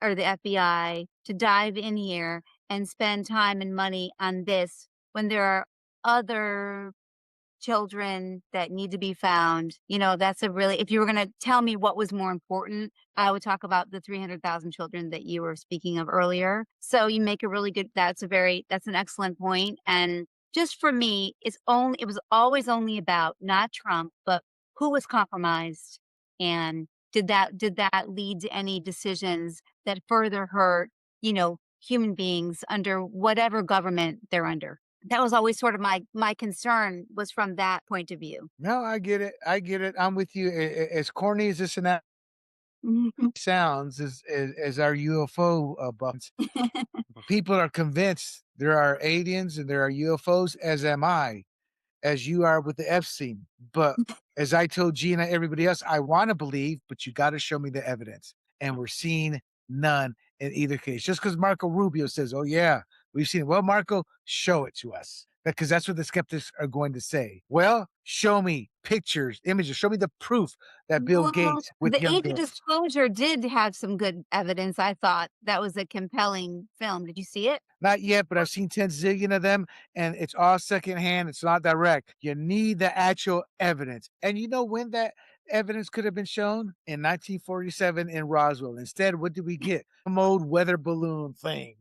or the FBI to dive in here and spend time and money on this when there are other children that need to be found? That's a really, if you were going to tell me what was more important, I would talk about the 300,000 children that you were speaking of earlier. So you make a really good, that's an excellent point. And just for me, it was always only about not Trump, but who was compromised. And did that lead to any decisions that further hurt, human beings under whatever government they're under? That was always sort of my concern was from that point of view. No, I get it. I get it. I'm with you. As corny as this Mhm. sounds, as our UFO buffs, people are convinced there are aliens and there are UFOs, as am I, as you are with the Epstein. But as I told Gina, everybody else, I want to believe, but you got to show me the evidence. And we're seeing none in either case. Just because Marco Rubio says, oh, yeah, we've seen it. Well, Marco, show it to us. Because that's what the skeptics are going to say. Well, show me pictures, images, show me the proof that Bill Well, Gates with the young Age of girls. Disclosure did have some good evidence, I thought. That was a compelling film. Did you see it? Not yet, but I've seen 10 zillion of them, and it's all secondhand. It's not direct. You need the actual evidence. And you know when that evidence could have been shown? In 1947 in Roswell. Instead, what did we get? Some old weather balloon thing.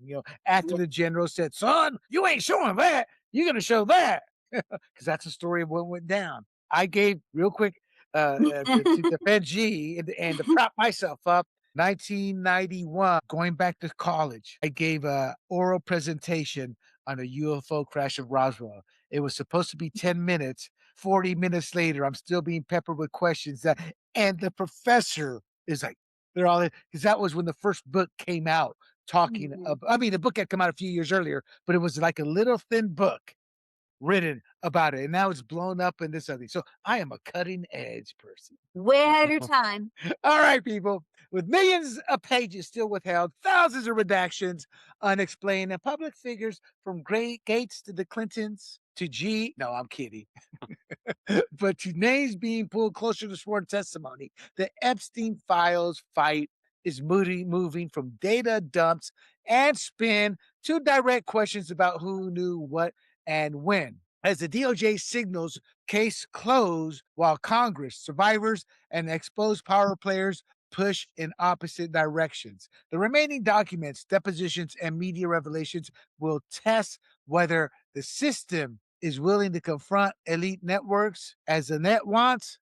After the general said, son, you ain't showing that. You're going to show that. Because that's the story of what went down. I gave real quick to defend G and to prop myself up. 1991, going back to college, I gave a oral presentation on a UFO crash of Roswell. It was supposed to be 10 minutes. 40 minutes later, I'm still being peppered with questions and the professor is like, they're all because that was when the first book came out talking Mhm. of, I mean, the book had come out a few years earlier, but it was like a little thin book written about it. And now it's blown up in this other thing. So I am a cutting edge person. Way ahead of your time. All right, people. With millions of pages still withheld, thousands of redactions unexplained, and public figures from Great Gates to the Clintons to G. No, I'm kidding. But to names being pulled closer to sworn testimony, the Epstein Files fight is moving from data dumps and spin to direct questions about who knew what and when. As the DOJ signals case closed, while Congress, survivors, and exposed power players push in opposite directions. The remaining documents, depositions, and media revelations will test whether the system is willing to confront elite networks as the net wants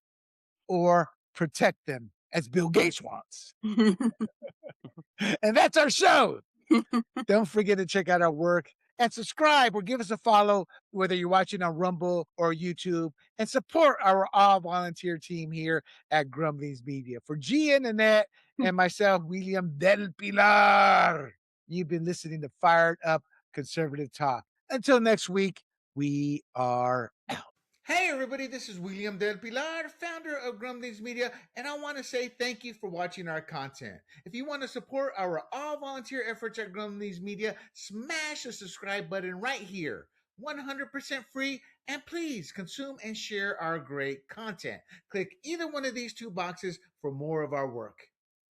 or protect them as Bill Gates wants. And that's our show. Don't forget to check out our work and subscribe or give us a follow, whether you're watching on Rumble or YouTube, and support our all volunteer team here at Grumblings Media. For G and Annette and myself, William Del Pilar, you've been listening to Fired Up Conservative Talk. Until next week, we are out. Hey everybody, this is William Del Pilar, founder of Grumblings Media, and I want to say thank you for watching our content. If you want to support our all-volunteer efforts at Grumblings Media, smash the subscribe button right here. 100% free, and please consume and share our great content. Click either one of these two boxes for more of our work.